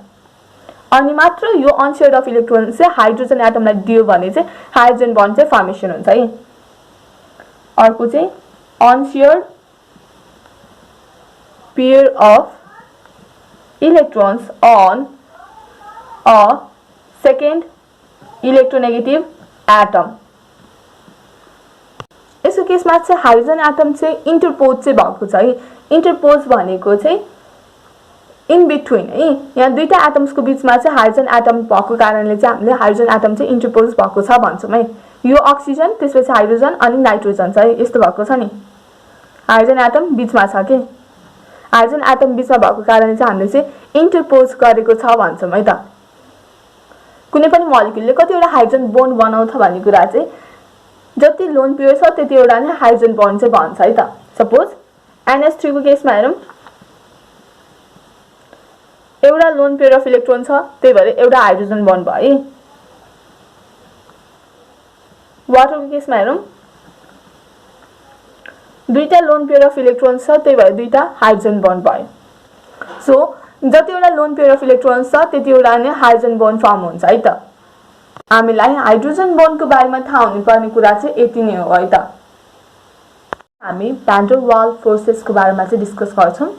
अनि मात्र यो अनसेयर्ड अफ इलेक्ट्रोन्स चाहिँ हाइड्रोजन एटमलाई दियो भने चाहिँ हाइड्रोजन बन्ड चाहिँ फर्मेसन हुन्छ है अर्को चाहिँ unshared pair of electrons on a second electronegative atom यसको केसमा चाहिँ हाइड्रोजन एटम चाहिँ इन्टरपोज चाहिँ भएको छ है इन्टरपोज भनेको चाहिँ इन बिट्विन है यहाँ दुईटा एटम्सको बिचमा चाहिँ हाइड्रोजन एटम भएको कारणले चाहिँ हामीले हाइड्रोजन एटम चाहिँ इन्टरपोज भएको छ भन्छौँ है यो अक्सिजन त्यसपछि हाइड्रोजन अनि नाइट्रोजन छ है यस्तो भएको छ नि हाइड्रोजन एटम बिचमा छ के हाइड्रोजन एटम बिचमा भएको कारणले चाहिँ हामीले चाहिँ इन्टरपोज गरेको छ भन्छौँ है त कुनै पनि मोलिक्युलले कतिवटा हाइड्रोजन बोन्ड बनाउँछ भन्ने कुरा चाहिँ जति लोन पेयर छ त्यतिवटा नै हाइड्रोजन बोन्ड चाहिँ भन्छ है त सपोज NH3 को केसमा हेरौँ एउटा लोन पेयर अफ इलेक्ट्रोन छ त्यही भएर एउटा हाइड्रोजन बोन्ड भयो वाटरको केसमा हेरौँ दुईटा लोन पेयर अफ इलेक्ट्रोन्स छ त्यही भएर दुईटा हाइड्रोजन बोन्ड भयो सो जतिवटा लोन पेयर अफ इलेक्ट्रोन्स छ त्यतिवटा नै हाइड्रोजन बोन्ड फर्म हुन्छ है त हामीलाई हाइड्रोजन बोन्डको बारेमा थाहा हुनुपर्ने कुरा चाहिँ यति नै हो है त हामी भ्यान डर वाल्स फोर्सेसको बारेमा चाहिँ डिस्कस गर्छौं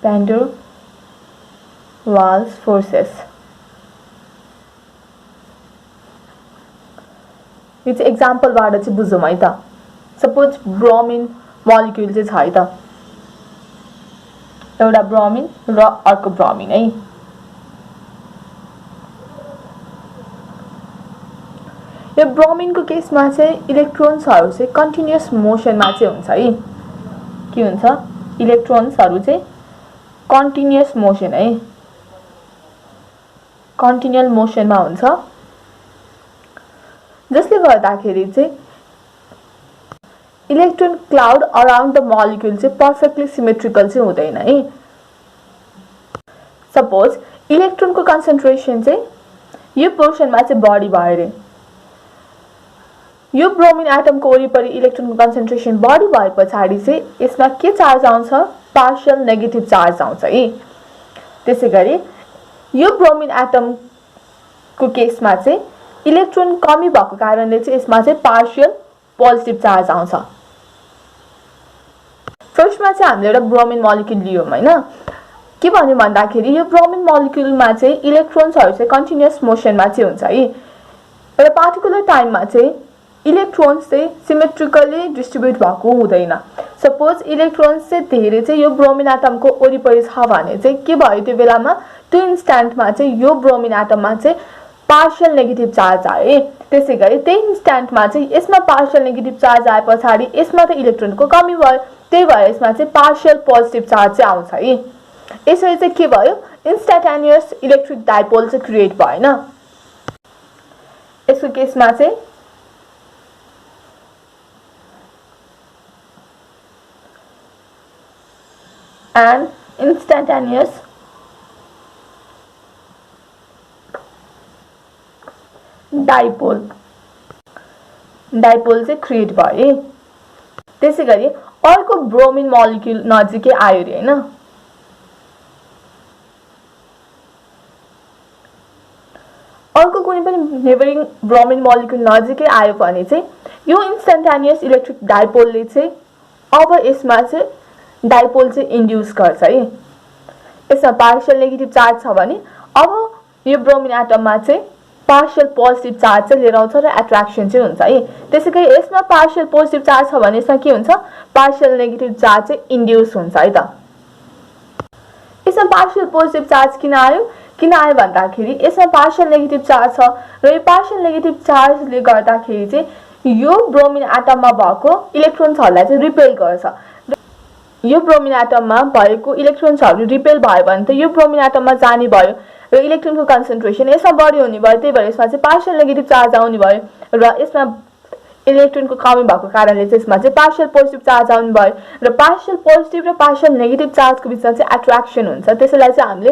भ्यान डर वाल्स फोर्सेस यो चाहिँ एक्जाम्पलबाट चाहिँ बुझौँ है त सपोज ब्रोमिन मोलिक्युल चाहिँ छ है त एउटा ब्रोमिन र अर्को ब्रोमिन है यो ब्रोमिनको केसमा चाहिँ इलेक्ट्रोन्सहरु चाहिँ कन्टिन्युअस मोसनमा चाहिँ हुन्छ है के हुन्छ इलेक्ट्रोन्सहरु चाहिँ कन्टिन्युअस मोसन है कन्टिन्युअल मोसनमा हुन्छ जसले गर्दाखेरि चाहिँ electron cloud around the molecule चाहिँ पर्फेक्टली सिमेट्रिकल चाहिँ हुँदैन है सपोज इलेक्ट्रोनको कन्सन्ट्रेसन चाहिँ यो पोर्सनमा चाहिँ बढी भयो रे, यो ब्रोमिन एटमको वरिपरि इलेक्ट्रोनको कन्सन्ट्रेसन बढी भए पछाडि चाहिँ यसमा के चार्ज आउँछ, पार्शियल नेगेटिभ चार्ज आउँछ है। त्यसैगरी यो ब्रोमिन एटमको केसमा चाहिँ इलेक्ट्रोन कमी भएको कारणले चाहिँ यसमा चाहिँ पार्शियल पोजिटिभ चार्ज आउँछ। फर्स्टमा चाहिँ हामीले एउटा ब्रोमिन मोलिक्युल लियौँ हैन, के भन्यो भन्दाखेरि यो ब्रोमिन मोलिक्युलमा चाहिँ इलेक्ट्रोन्सहरु चाहिँ कन्टिन्युअस मोसनमा चाहिँ हुन्छ है। एउटा पार्टिकुलर टाइममा चाहिँ इलेक्ट्रोन्स चाहिँ सिमेट्रिकली डिस्ट्रिब्युट भएको हुँदैन। सपोज इलेक्ट्रोन्स चाहिँ धेरै चाहिँ यो ब्रोमिन एटमको वरिपरि छ भने चाहिँ के भयो, त्यो बेलामा त्यो इन्स्ट्यान्टमा चाहिँ यो ब्रोमिन एटममा चाहिँ पार्शियल नेगेटिभ चार्ज आयो है। त्यसैगरी त्यही इन्स्ट्यान्टमा चाहिँ यसमा पार्शियल नेगेटिभ चार्ज आए पछाडि यसमा त इलेक्ट्रोनको कमी भयो, त्यही भएर यसमा चाहिँ पार्शियल पोजिटिभ चार्ज चाहिँ आउँछ है। यसरी चाहिँ के भयो, इन्स्टान्टेनियस इलेक्ट्रिक डाइपोल चाहिँ क्रिएट भयो हैन। यसको केसमा चाहिँ an instantaneous डाइपोल चाहिँ क्रिएट भयो। त्यसैगरी अर्को ब्रोमिन मोलिक्युल नजिकै आयो रे हैन, अर्को कुनै पनि नेबरिङ ब्रोमिन मोलिक्युल नजिकै आयो भने चाहिँ यो इन्स्टान्टेनियस इलेक्ट्रिक डाइपोलले चाहिँ अब यसमा चाहिँ डाइपोल चाहिँ इन्ड्युस गर्छ है। यसमा पार्शियल नेगेटिभ चार्ज छ भने अब यो ब्रोमिन एटममा चाहिँ पार्शियल पोजिटिभ चार्ज चाहिँ लिएर आउँछ र एट्र्याक्सन चाहिँ हुन्छ है। त्यसैगरी यसमा पार्शियल पोजिटिभ चार्ज छ भने यसमा के हुन्छ, पार्शियल नेगेटिभ चार्ज चाहिँ इन्ड्युस हुन्छ है त। यसमा पार्शियल पोजिटिभ चार्ज किन आयो भन्दाखेरि यसमा पार्शियल नेगेटिभ चार्ज छ र यो पार्शियल नेगेटिभ चार्जले गर्दाखेरि चाहिँ यो ब्रोमिन एटममा भएको इलेक्ट्रोन्सहरूलाई चाहिँ रिपेल गर्छ। यो ब्रोमिन एटममा भएको इलेक्ट्रोन्सहरू रिपेल भयो भने त यो ब्रोमिन एटममा जाने भयो र इलेक्ट्रोनको कन्सन्ट्रेसन यसमा बढी हुने भयो, त्यही भएर यसमा चाहिँ पार्शियल नेगेटिभ चार्ज आउने भयो र यसमा इलेक्ट्रोनको कमी भएको कारणले चाहिँ यसमा चाहिँ पार्शियल पोजिटिभ चार्ज आउने भयो र पार्शियल पोजिटिभ र पार्शियल नेगेटिभ चार्जको बिचमा चाहिँ एट्र्याक्सन हुन्छ। त्यसलाई चाहिँ हामीले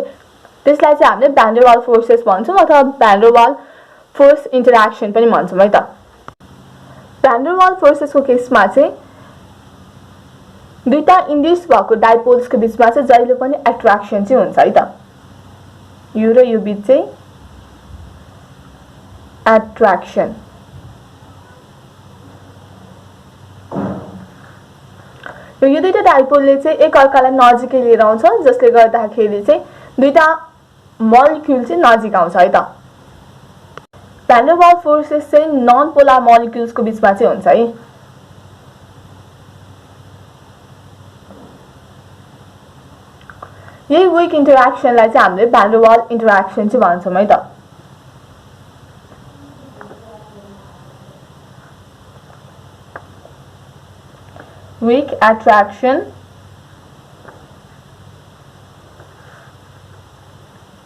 भ्यान डर वाल फोर्सेस भन्छौँ अथवा भ्यान डर वाल फोर्स इन्टरेक्सन पनि भन्छौँ है त। भ्यान डर वाल फोर्सेसको केसमा चाहिँ दुईटा इन्ड्युस भएको डाइपोल्सको बिचमा चाहिँ जहिले पनि एट्र्याक्सन चाहिँ हुन्छ है त। यो र यो बिच चाहिँ एट्र्याक्सन। यो दुईटा डाइपोलले चाहिँ एकअर्कालाई नजिकै लिएर आउँछ, जसले गर्दाखेरि चाहिँ दुईटा मोलिक्युल चाहिँ नजिक आउँछ है त। भ्यान डर वाल फोर्सेस चाहिँ नन पोलर मोलिक्युल्सको बिचमा चाहिँ हुन्छ है। यही विक इन्टरेक्सनलाई चाहिँ हामीले भ्यान डर वाल इन्टरेक्सन चाहिँ भन्छौँ है त। Weak attraction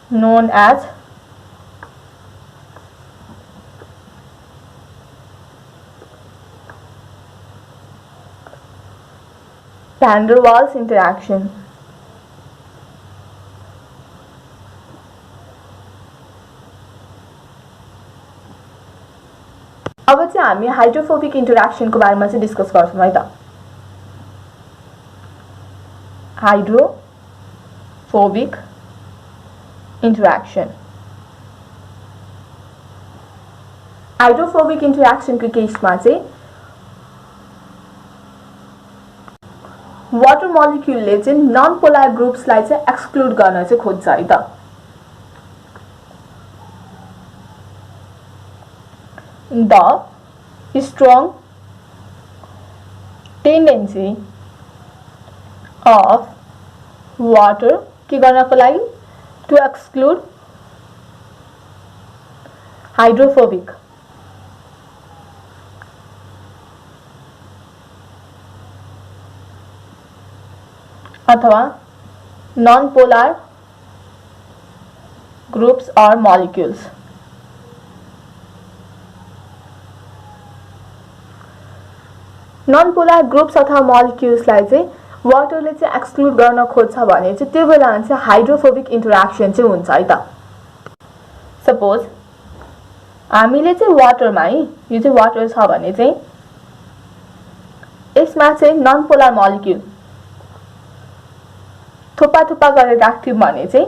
known as Van der Waals interaction. अब चाहिँ हामी हाइड्रोफोबिक इन्टरेक्सनको बारेमा चाहिँ डिस्कस गर्छौँ है त। Hydrophobic interaction. हाइड्रोफोबिक इन्टरेक्सनको केसमा चाहिँ वाटर मोलिक्युलले चाहिँ नन पोलर ग्रुप्सलाई चाहिँ एक्सक्लुड गर्न चाहिँ खोज्छ है त। The strong tendency of water के गर्नको लागि to exclude hydrophobic अथवा non-polar groups or molecules. Non polar groups अथवा मोलिक्युल्सलाई चाहिँ वाटरले चाहिँ एक्सक्लुड गर्न खोज्छ भने चाहिँ त्यो बेला चाहिँ हाइड्रोफोबिक इन्टरेक्सन चाहिँ हुन्छ है त। सपोज हामीले चाहिँ वाटरमा है यो चाहिँ वाटर छ भने चाहिँ यसमा चाहिँ नन पोलर मोलिक्युल थुप्पा थुप्पा गरेर राख्थ्यौं भने चाहिँ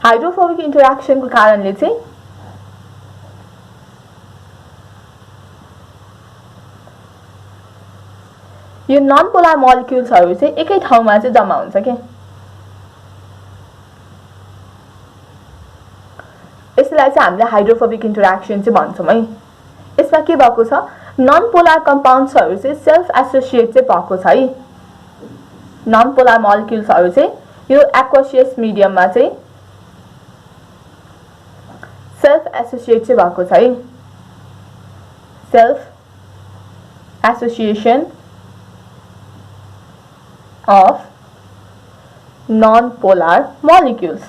हाइड्रोफोबिक इन्टरेक्सनको कारणले चाहिँ यो नन पोलर मोलिक्युल्सहरु चाहिँ एकै ठाउँमा चाहिँ जम्मा हुन्छ के। यसलाई चाहिँ हामीले हाइड्रोफोबिक इन्टरेक्सन चाहिँ भन्छौं है। यसमा के भएको छ नन पोलर कम्पाउन्ड्सहरु चाहिँ सेल्फ एसोसिएट चाहिँ भएको छ है। नन पोलर मोलिक्युल्सहरु चाहिँ यो एक्वासियस मिडियममा चाहिँ सेल्फ एसोसिएट चाहिँ भएको छ है। Self association of non-polar molecules.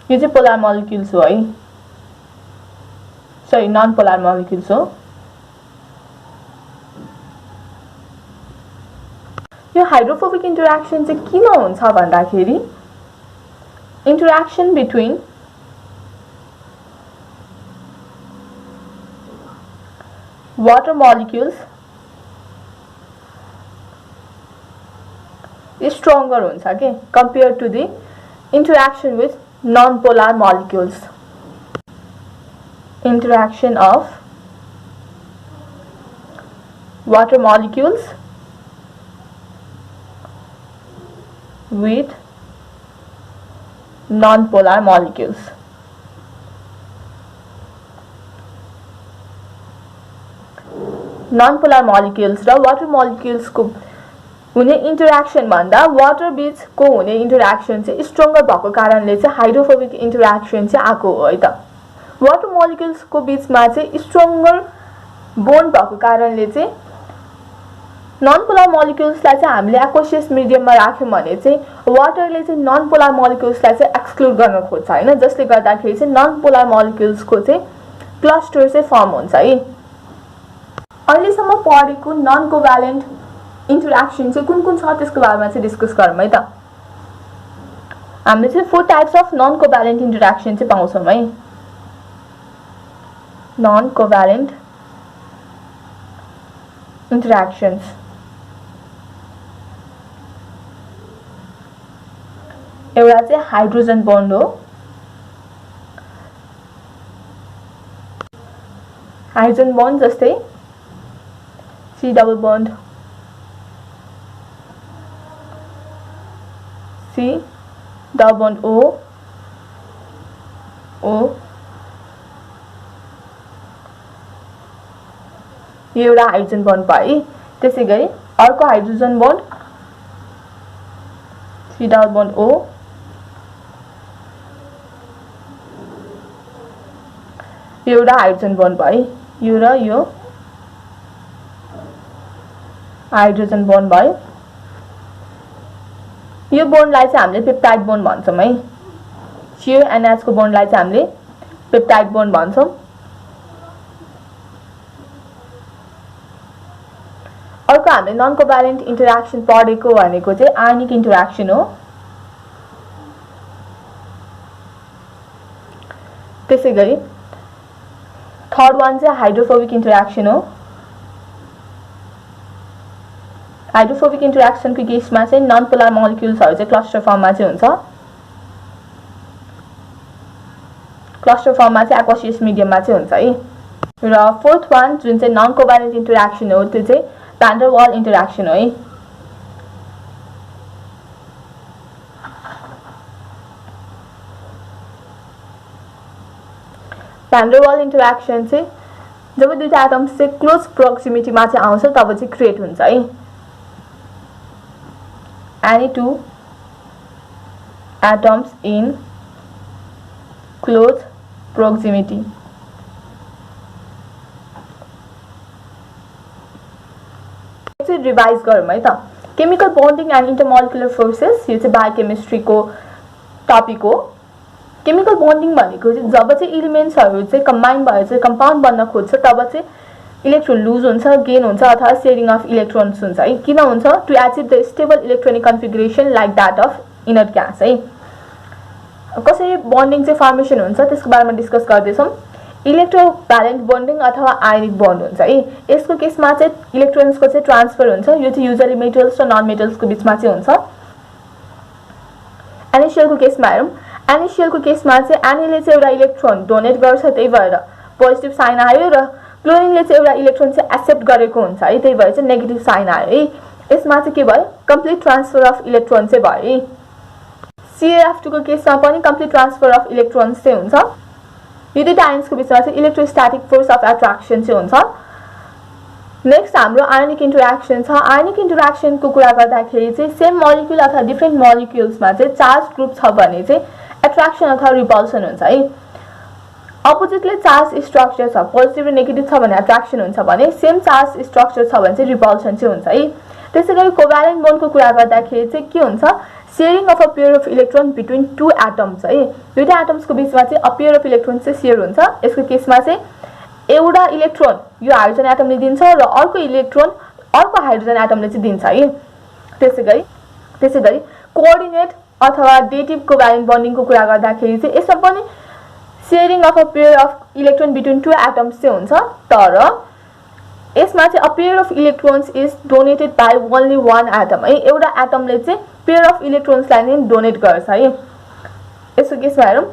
यो चाहिँ पोलर मोलिक्युल्स हो है, सरी नन पोलर मोलिक्युल्स हो। यो हाइड्रोफोबिक इन्टरेक्सन चाहिँ किन हुन्छ भन्दाखेरि interaction between water molecules stronger हुन्छ के compared to the interaction with non-polar molecules. Interaction of water molecules with non-polar molecules. Non-polar molecules र water molecules को हुने इन्टरेक्सन भन्दा वाटर बीचको हुने इन्टरेक्सन चाहिँ स्ट्रङ्गर भएको कारणले चाहिँ हाइड्रोफोबिक इन्टरेक्सन चाहिँ आको हो है त। वाटर मोलिक्युल्सको बीचमा चाहिँ स्ट्रङ्गर बोन्ड भएको कारणले चाहिँ नन पोलर मोलिक्युल्सलाई चाहिँ हामीले एक्वासियस मिडियममा राख्यौं भने चाहिँ वाटरले चाहिँ नन पोलर मोलिक्युल्सलाई चाहिँ एक्सक्लुड गर्न खोज्छ हैन, जसले गर्दाखेरि चाहिँ नन पोलर मोलिक्युल्सको चाहिँ क्लस्टर चाहिँ फर्म हुन्छ है। अहिलेसम्म पढेको नन कोभ्यालेन्ट इन्टरेक्सन चाहिँ कुन छ त्यसको बारेमा चाहिँ डिस्कस गरौँ है त। हामीले चाहिँ 4 types of non covalent interaction चाहिँ पाउँछौँ है। नन कोभ्यालेन्ट इन्टरेक्सन्स एउटा चाहिँ हाइड्रोजन बन्ड हो। हाइड्रोजन बन्ड जस्तै C double bond C double bond O यो एउटा हाइड्रोजन बन्ड भयो। त्यसैगरी अर्को hydrogen bond C double bond O यो एउटा हाइड्रोजन बन्ड भयो। यो र यो हाइड्रोजन बन्ड भयो। यो बन्डलाई चाहिँ हामीले पेप्टाइड बन्ड भन्छौं है। CONH को बन्डलाई चाहिँ हामीले पेप्टाइड बन्ड भन्छौं। अर्को हामीले नन कोभ्यालेन्ट इन्टरेक्सन पढेको भनेको चाहिँ आयनिक इन्टरेक्सन हो। त्यसैगरी थर्ड वान चाहिँ हाइड्रोफोबिक इन्टरेक्सन हो। हाइड्रोफोबिक इन्टरेक्सन को केसमा चाहिँ नन पोलर मोलिक्युल्सहरु चाहिँ क्लस्टर फर्ममा चाहिँ हुन्छ। क्लस्टर फर्ममा चाहिँ एक्वासियस मिडियममा चाहिँ हुन्छ है। र फोर्थ वान जुन चाहिँ नन कोभ्यालेन्ट इन्टरेक्सन हो त्यो चाहिँ भ्यान डर वाल इन्टरेक्सन हो है। भ्यान डर वाल इन्टरेक्सन चाहिँ जब दुईटा एटम्स चाहिँ क्लोज प्रोक्सिमिटीमा चाहिँ आउँछ तब चाहिँ क्रिएट हुन्छ है। Any two atoms in close proximity. चाहिँ रिवाइज गरौँ है त। Chemical bonding and intermolecular forces यो चाहिँ बायोकेमिस्ट्री को टपिक हो। केमिकल बन्डिङ भनेको चाहिँ जब चाहिँ एलिमेन्ट्सहरु चाहिँ कम्बाइन भएर चाहिँ कम्पाउन्ड बन्न खोज्छ तब चाहिँ इलेक्ट्रोन लुज हुन्छ, गेन हुन्छ अथवा सेयरिङ अफ इलेक्ट्रोन्स हुन्छ है। किन हुन्छ? To achieve the stable electronic configuration like that of inner gas है। कसरी बन्डिङ चाहिँ फर्मेसन हुन्छ त्यसको बारेमा डिस्कस गर्दैछौँ। इलेक्ट्रोभ्यालेन्ट बन्डिङ अथवा आयोनिक बन्ड हुन्छ है। यसको केसमा चाहिँ इलेक्ट्रोन्सको चाहिँ ट्रान्सफर हुन्छ। यो चाहिँ युजली मेटल्स र नन मेटल्सको बिचमा चाहिँ हुन्छ। एनएसिएलको केसमा हेरौँ। एनएसिएलको केसमा चाहिँ एनएले चाहिँ एउटा इलेक्ट्रोन डोनेट गर्छ, त्यही भएर पोजिटिभ साइन आयो, र क्लोरिनले चाहिँ एउटा इलेक्ट्रोन चाहिँ एक्सेप्ट गरेको हुन्छ है, त्यही भएर चाहिँ नेगेटिभ साइन आयो है। यसमा चाहिँ के भयो? कम्प्लिट ट्रान्सफर अफ इलेक्ट्रोन चाहिँ भयो है। CaF2 को केसमा पनि कम्प्लिट ट्रान्सफर अफ इलेक्ट्रोन्स चाहिँ हुन्छ। यो दुईटा आयन्सको बिचमा चाहिँ इलेक्ट्रोस्ट्याटिक फोर्स अफ एट्र्याक्सन चाहिँ हुन्छ। नेक्स्ट हाम्रो आयोनिक इन्टरेक्सन छ। आयोनिक इन्टरेक्सनको कुरा गर्दाखेरि चाहिँ सेम मोलिक्युल अथवा डिफ्रेन्ट मोलिक्युल्समा चाहिँ चार्ज ग्रुप छ भने चाहिँ एट्र्याक्सन अथवा रिपल्सन हुन्छ है। अपोजिटली चार्ज स्ट्रक्चर छ, पोजिटिभ र नेगेटिभ छ भने एट्र्याक्सन हुन्छ भने सेम चार्ज स्ट्रक्चर छ भने चाहिँ रिपल्सन चाहिँ हुन्छ है। त्यसैगरी कोभ्यालेन्ट बन्डको कुरा गर्दाखेरि चाहिँ के हुन्छ? Sharing of a pair of electron between two atoms है। दुईटा एटम्सको बिचमा चाहिँ अ पेयर अफ इलेक्ट्रोन चाहिँ शेयर हुन्छ। यसको केसमा चाहिँ एउटा इलेक्ट्रोन यो हाइड्रोजन एटमले दिन्छ र अर्को इलेक्ट्रोन अर्को हाइड्रोजन एटमले चाहिँ दिन्छ है। त्यसैगरी कोअर्डिनेट अथवा डेटिभ कोभ्यालेन्ट बन्डिङको कुरा गर्दाखेरि चाहिँ यसमा पनि sharing of a pair of electron between two atoms चाहिँ हुन्छ, तर यसमा चाहिँ a pair of electrons is donated by only one atom है। एउटा एटमले चाहिँ पेयर अफ इलेक्ट्रोन्सलाई नै डोनेट गर्छ है। यसको केसमा हेरौँ।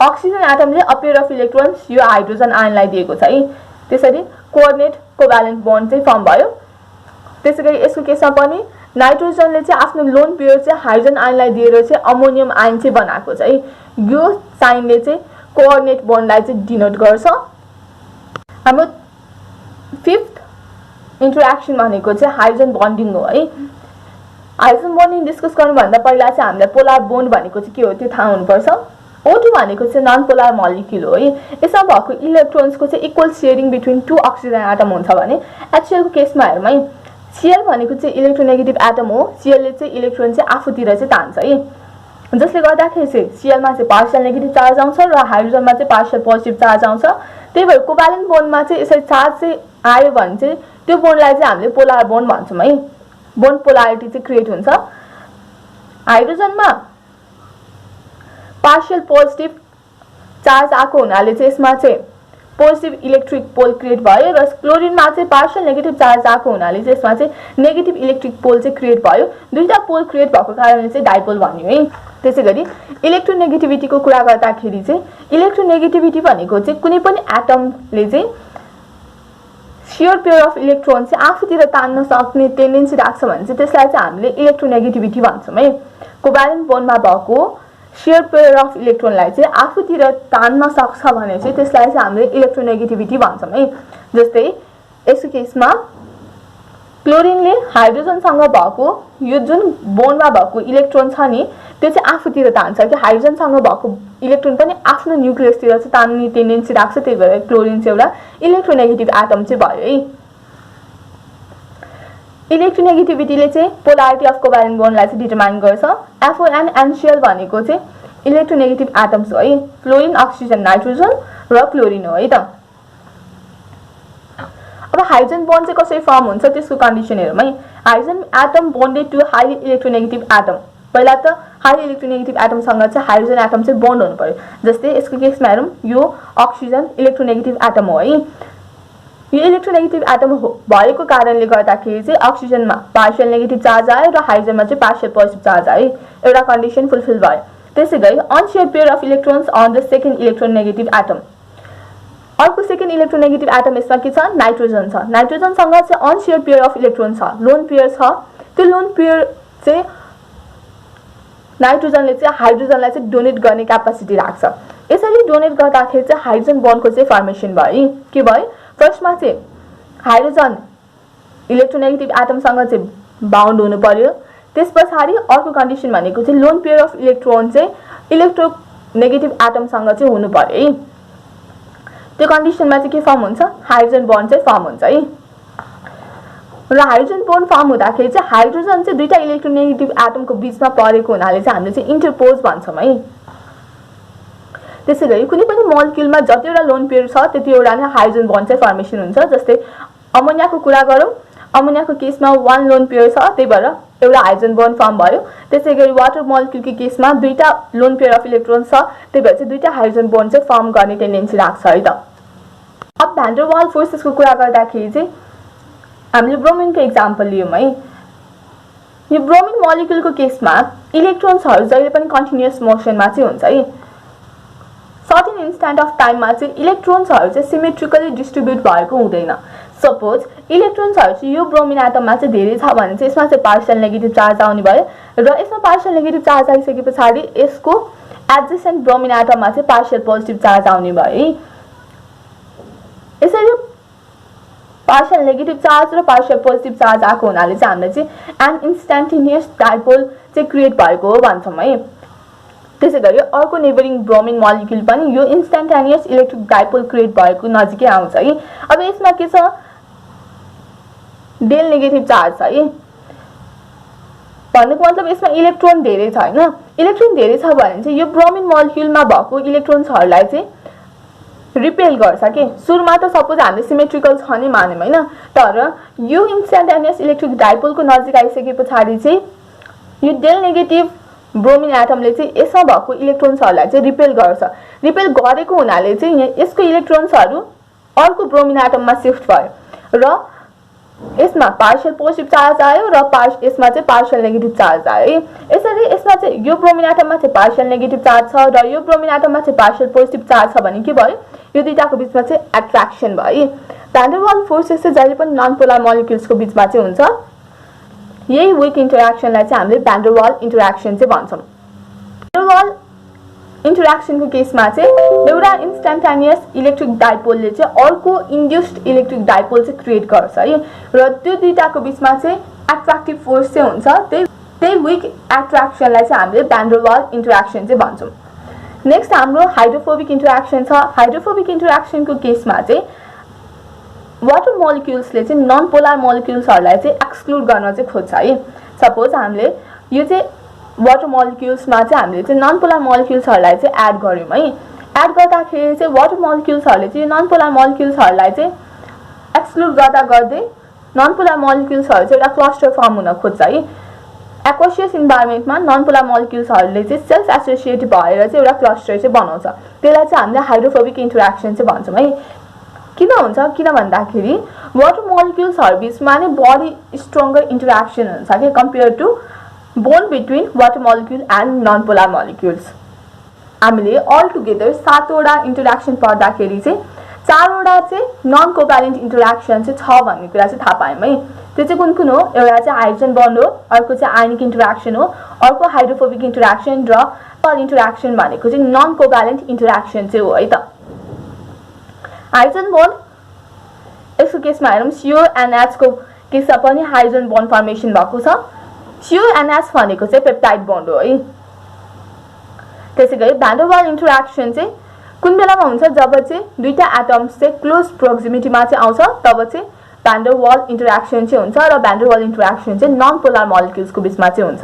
अक्सिजन एटमले अ पेयर अफ इलेक्ट्रोन्स यो हाइड्रोजन आयनलाई दिएको छ है। त्यसरी कोअर्डिनेट कोभ्यालेन्ट बन्ड चाहिँ फर्म भयो। त्यसैगरी यसको केसमा पनि नाइट्रोजनले चाहिँ आफ्नो लोन पेयर चाहिँ हाइड्रोजन आयनलाई दिएर चाहिँ अमोनियम आयन चाहिँ बनाएको छ है। यो साइनले चाहिँ कोअर्डिनेट बन्डलाई चाहिँ डिनोट गर्छ। हाम्रो फिफ्थ इन्टरेक्सन भनेको चाहिँ हाइड्रोजन बन्डिङ हो है। हाइड्रोजन बन्डिङ डिस्कस गर्नुभन्दा पहिला चाहिँ हामीलाई पोलर बोन्ड भनेको चाहिँ के हो त्यो थाहा हुनुपर्छ। O2 भनेको चाहिँ नन पोलर मोलिक्युल हो है। यसमा भएको इलेक्ट्रोन्सको चाहिँ equal sharing between two oxygen atom हुन्छ भने HCl को केसमा हेरौँ है। Cl भनेको चाहिँ इलेक्ट्रोनेगेटिभ एटम हो। Cl ले चाहिँ इलेक्ट्रोन चाहिँ आफूतिर चाहिँ तान्छ है, जसले गर्दाखेरि चाहिँ Cl मा चाहिँ पार्शियल नेगेटिभ चार्ज आउँछ र हाइड्रोजनमा चाहिँ पार्शियल पोजिटिभ चार्ज आउँछ। त्यही भएर कोभ्यालेन्ट बोन्डमा चाहिँ यसरी चार्ज चाहिँ आयो भने चाहिँ त्यो बोन्डलाई चाहिँ हामीले पोलर बोन्ड भन्छौँ है। बोन्ड पोलारिटी चाहिँ क्रिएट हुन्छ। हाइड्रोजनमा पार्शियल पोजिटिभ चार्ज आएको हुनाले चाहिँ यसमा चाहिँ पोजिटिभ इलेक्ट्रिक पोल क्रिएट भयो र क्लोरिनमा चाहिँ पार्शियल नेगेटिभ चार्ज आएको हुनाले चाहिँ यसमा चाहिँ नेगेटिभ इलेक्ट्रिक पोल चाहिँ क्रिएट भयो। दुईटा पोल क्रिएट भएको कारणले चाहिँ डाइपोल भन्यो है। त्यसैगरी इलेक्ट्रोनेगेटिभिटीको कुरा गर्दाखेरि चाहिँ इलेक्ट्रोनेगेटिभिटी भनेको चाहिँ कुनै पनि एटमले चाहिँ शेयर पेयर अफ इलेक्ट्रोन चाहिँ आफूतिर तान्न सक्ने टेन्डेन्सी राख्छ भने चाहिँ त्यसलाई चाहिँ हामीले इलेक्ट्रोनेगेटिभिटी भन्छौँ है। कोभ्यालेन्ट बोन्डमा भएको शेयर पेयर अफ इलेक्ट्रोनलाई चाहिँ आफूतिर तान्न सक्छ भने चाहिँ त्यसलाई चाहिँ हामीले इलेक्ट्रोनेगेटिभिटी भन्छौँ है। जस्तै यसको केसमा क्लोरिनले हाइड्रोजनसँग भएको यो जुन बोन्डमा भएको इलेक्ट्रोन छ नि त्यो चाहिँ आफूतिर तान्छ कि हाइड्रोजनसँग भएको इलेक्ट्रोन पनि आफ्नो न्युक्लियसतिर चाहिँ तान्ने टेन्डेन्सी राख्छ। त्यही भएर क्लोरिन चाहिँ एउटा इलेक्ट्रोनेगेटिभ एटम चाहिँ भयो है। इलेक्ट्रोनेगेटिभिटीले चाहिँ पोलारिटी अफ कोभ्यालेन्ट बोन्डलाई चाहिँ डिटरमाइन गर्छ। FON NCl भनेको चाहिँ इलेक्ट्रोनेगेटिभ एटम्स हो है। फ्लोरिन अक्सिजन नाइट्रोजन र क्लोरिन हो है त। अब हाइड्रोजन बन्ड चाहिँ कसरी फर्म हुन्छ त्यसको कन्डिसन हेरौँ है। Hydrogen atom bonded to highly electronegative atom. पहिला त हाइली इलेक्ट्रोनेगेटिभ एटमसँग चाहिँ हाइड्रोजन एटम चाहिँ बन्ड हुनु पर्यो। जस्तै यसको केसमा हेरौँ, यो अक्सिजन इलेक्ट्रोनेगेटिभ एटम हो है। यो इलेक्ट्रोनेगेटिभ एटम भएको कारणले गर्दाखेरि चाहिँ अक्सिजनमा पार्शियल नेगेटिभ चार्ज आयो र हाइड्रोजनमा चाहिँ पार्शियल पोजिटिभ चार्ज आयो। एउटा कन्डिसन फुलफिल भयो। त्यसैगरी unshared pair of electrons on the second electronegative atom. अर्को सेकेन्ड इलेक्ट्रोनेगेटिभ एटम यसमा के छ? नाइट्रोजन छ। नाइट्रोजनसँग चाहिँ अनशेयर पेयर अफ इलेक्ट्रोन छ, लोन पेयर छ। त्यो लोन पेयर चाहिँ नाइट्रोजनले चाहिँ हाइड्रोजनलाई चाहिँ डोनेट गर्ने क्यापासिटी राख्छ। यसरी डोनेट गर्दाखेरि चाहिँ हाइड्रोजन बन्डको चाहिँ फर्मेसन भयो। के भयो? फर्स्टमा चाहिँ हाइड्रोजन इलेक्ट्रोनेगेटिभ एटमसँग चाहिँ बाउन्ड हुनु पर्यो। त्यस पछाडि अर्को कन्डिसन भनेको चाहिँ लोन पेयर अफ इलेक्ट्रोन चाहिँ इलेक्ट्रोनेगेटिभ एटमसँग चाहिँ हुनु पर्यो है। त्यो कन्डिसनमा चाहिँ के फर्म हुन्छ? हाइड्रोजन बन्ड चाहिँ फर्म हुन्छ है। र हाइड्रोजन बन्ड फर्म हुँदाखेरि चाहिँ हाइड्रोजन चाहिँ दुईटा इलेक्ट्रोनेगेटिभ एटमको बिचमा परेको हुनाले चाहिँ हामीले चाहिँ इन्टरपोज भन्छौँ है। त्यसैगरी कुनै पनि मोलिक्युलमा जतिवटा लोन पेयर छ त्यतिवटा नै हाइड्रोजन बन्ड चाहिँ फर्मेसन हुन्छ। जस्तै अमोनियाको कुरा गरौँ, अमोनियाको केसमा 1 लोन पेयर छ, त्यही भएर एउटा हाइड्रोजन बन्ड फर्म भयो। त्यसैगरी वाटर मोलिक्युलको केसमा 2टा लोन पेयर अफ इलेक्ट्रोन छ, त्यही भएर चाहिँ 2टा हाइड्रोजन बन्ड चाहिँ फर्म गर्ने टेन्डेन्सी राख्छ है त। अब भ्यान डर वाल फोर्सेसको कुरा गर्दाखेरि चाहिँ हामीले ब्रोमिनको एक्जाम्पल लियौँ है। यो ब्रोमिन मोलिक्युलको केसमा इलेक्ट्रोन्सहरू जहिले पनि कन्टिन्युअस मोसनमा चाहिँ हुन्छ है। सर्टेन इन्स्ट्यान्ट अफ टाइममा चाहिँ इलेक्ट्रोन्सहरू चाहिँ सिमेट्रिकली डिस्ट्रिब्युट भएको हुँदैन। सपोज इलेक्ट्रोन्सहरू चाहिँ यो ब्रोमिन एटममा चाहिँ धेरै छ भने चाहिँ यसमा चाहिँ पार्शियल नेगेटिभ चार्ज आउने भयो र यसमा पार्शियल नेगेटिभ चार्ज आइसके पछाडि यसको एडजेसेन्ट ब्रोमिन एटममा चाहिँ पार्शियल पोजिटिभ चार्ज आउने भयो है। यसरी पार्शियल नेगेटिभ चार्ज र पार्शियल पोजिटिभ चार्ज आएको हुनाले चाहिँ हामीले चाहिँ एन इन्स्ट्यान्टेनियस डाइपोल चाहिँ क्रिएट भएको हो भन्छौँ है। त्यसैगरी अर्को नेबरिङ ब्रोमिन मोलिक्युल पनि यो इन्स्ट्यान्टेनियस इलेक्ट्रिक डाइपोल क्रिएट भएको नजिकै आउँछ है। अब यसमा के छ, डेल नेगेटिभ चार्ज छ है। भन्नुको मतलब यसमा इलेक्ट्रोन धेरै छ हैन। इलेक्ट्रोन धेरै छ भने चाहिँ यो ब्रोमिन मोलिक्युलमा भएको इलेक्ट्रोन्सहरूलाई चाहिँ रिपेल गर्छ के। सुरुमा त सपोज हामीले सिमेट्रिकल छ नि मान्यौँ हैन, तर यो इन्स्ट्यान्टेनियस इलेक्ट्रिक डाइपोलको नजिक आइसके पछाडि चाहिँ यो डेल नेगेटिभ ब्रोमिन एटमले चाहिँ यसमा भएको इलेक्ट्रोन्सहरूलाई चाहिँ रिपेल गर्छ। रिपेल गरेको हुनाले चाहिँ यसको इलेक्ट्रोन्सहरू अर्को ब्रोमिन एटममा सिफ्ट भयो र यसमा पार्शियल पोजिटिभ चार्ज आयो र यसमा चाहिँ पार्शियल नेगेटिभ चार्ज आयो है। यसरी यसमा चाहिँ यो ब्रोमिन एटममा चाहिँ पार्शियल नेगेटिभ चार्ज छ र यो ब्रोमिन एटममा चाहिँ पार्शियल पोजिटिभ चार्ज छ भने के भयो, यो दुईटाको बिचमा चाहिँ एट्र्याक्सन भयो। भ्यान डर वाल फोर्सेस चाहिँ जहिले पनि नन पोलर मोलिक्युल्सको बिचमा चाहिँ हुन्छ। यही विक इन्टरेक्सनलाई चाहिँ हामीले भ्यान डर वाल इन्टरेक्सन चाहिँ भन्छौँ। भ्यान डर वाल इन्टरेक्सनको केसमा चाहिँ एउटा इन्स्ट्यान्टेनियस इलेक्ट्रिक डाइपोलले चाहिँ अर्को इन्ड्युस्ड इलेक्ट्रिक डाइपोल चाहिँ क्रिएट गर्छ है र त्यो दुईटाको बिचमा चाहिँ एट्र्याक्टिभ फोर्स चाहिँ हुन्छ। त्यही विक एट्र्याक्सनलाई चाहिँ हामीले भ्यान डर वाल इन्टरेक्सन चाहिँ भन्छौँ। नेक्स्ट हाम्रो हाइड्रोफोबिक इन्टरेक्सन छ। हाइड्रोफोबिक इन्टरेक्सनको केसमा चाहिँ वाटर मोलिक्युल्सले चाहिँ नन पोलर मोलिक्युल्सहरूलाई चाहिँ एक्सक्लुड गर्न चाहिँ खोज्छ है। सपोज हामीले यो चाहिँ वाटर मोलिक्युल्समा चाहिँ हामीले चाहिँ नन पोलर मोलिक्युल्सहरूलाई चाहिँ एड गर्यौँ है। एड गर्दाखेरि चाहिँ वाटर मोलिक्युल्सहरूले चाहिँ नन पोलर मोलिक्युल्सहरूलाई चाहिँ एक्सक्लुड गर्दा गर्दै नन पोलर मोलिक्युल्सहरू चाहिँ एउटा क्लस्टर फर्म हुन खोज्छ है। एक्वासियस इन्भाइरोमेन्टमा नन पोलर मोलिक्युल्सहरूले चाहिँ सेल्फ एसोसिएट भएर चाहिँ एउटा क्लस्टर चाहिँ बनाउँछ। त्यसलाई चाहिँ हामीले हाइड्रोफोबिक इन्टरेक्सन चाहिँ भन्छौँ है। किन हुन्छ, किन भन्दाखेरि वाटर मोलिक्युल्सहरू बिचमा नै बडी स्ट्रङ्गर इन्टरेक्सन हुन्छ कि compare to bond between water molecule and non polar molecules. हामीले अल टुगेदर 7वटा इन्टरेक्सन पढ्दाखेरि चाहिँ 4वटा चाहिँ नन कोभ्यालेन्ट इन्टरेक्सन चाहिँ छ भन्ने कुरा चाहिँ थाहा पायौँ है। त्यो चाहिँ कुन कुन हो, एउटा चाहिँ हाइड्रोजन बन्ड हो, अर्को चाहिँ आयनिक इन्टरेक्सन हो, अर्को हाइड्रोफोबिक इन्टरेक्सन र इन्टरेक्सन भनेको चाहिँ नन कोभ्यालेन्ट इन्टरेक्सन चाहिँ हो है त। हाइड्रोजन बन्ड यसको केसमा हेरौँ, CONH को केसमा पनि हाइड्रोजन बन्ड फर्मेसन भएको छ। CONH भनेको चाहिँ पेप्टाइड बन्ड हो है। त्यसैगरी भ्यान डर वाल इन्टरेक्सन चाहिँ कुन बेलामा हुन्छ, जब चाहिँ दुईटा एटम्स चाहिँ क्लोज प्रोक्सिमिटीमा चाहिँ आउँछ तब चाहिँ भ्यान डर वाल इन्टरेक्सन चाहिँ हुन्छ र भ्यान डर वाल इन्टरेक्सन चाहिँ नन पोलर मोलिक्युल्सको बिचमा चाहिँ हुन्छ।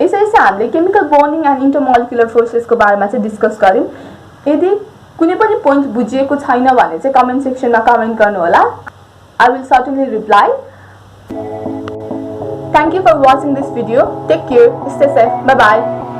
यसरी चाहिँ हामीले केमिकल बन्डिङ एन्ड इन्टरमोलिकुलर फोर्सेसको बारेमा चाहिँ डिस्कस गर्यौँ। यदि कुनै पनि पोइन्ट बुझिएको छैन भने चाहिँ कमेन्ट सेक्सनमा कमेन्ट गर्नु होला। I will certainly reply. Thank you for watching this video. Take care. Stay safe. Bye bye.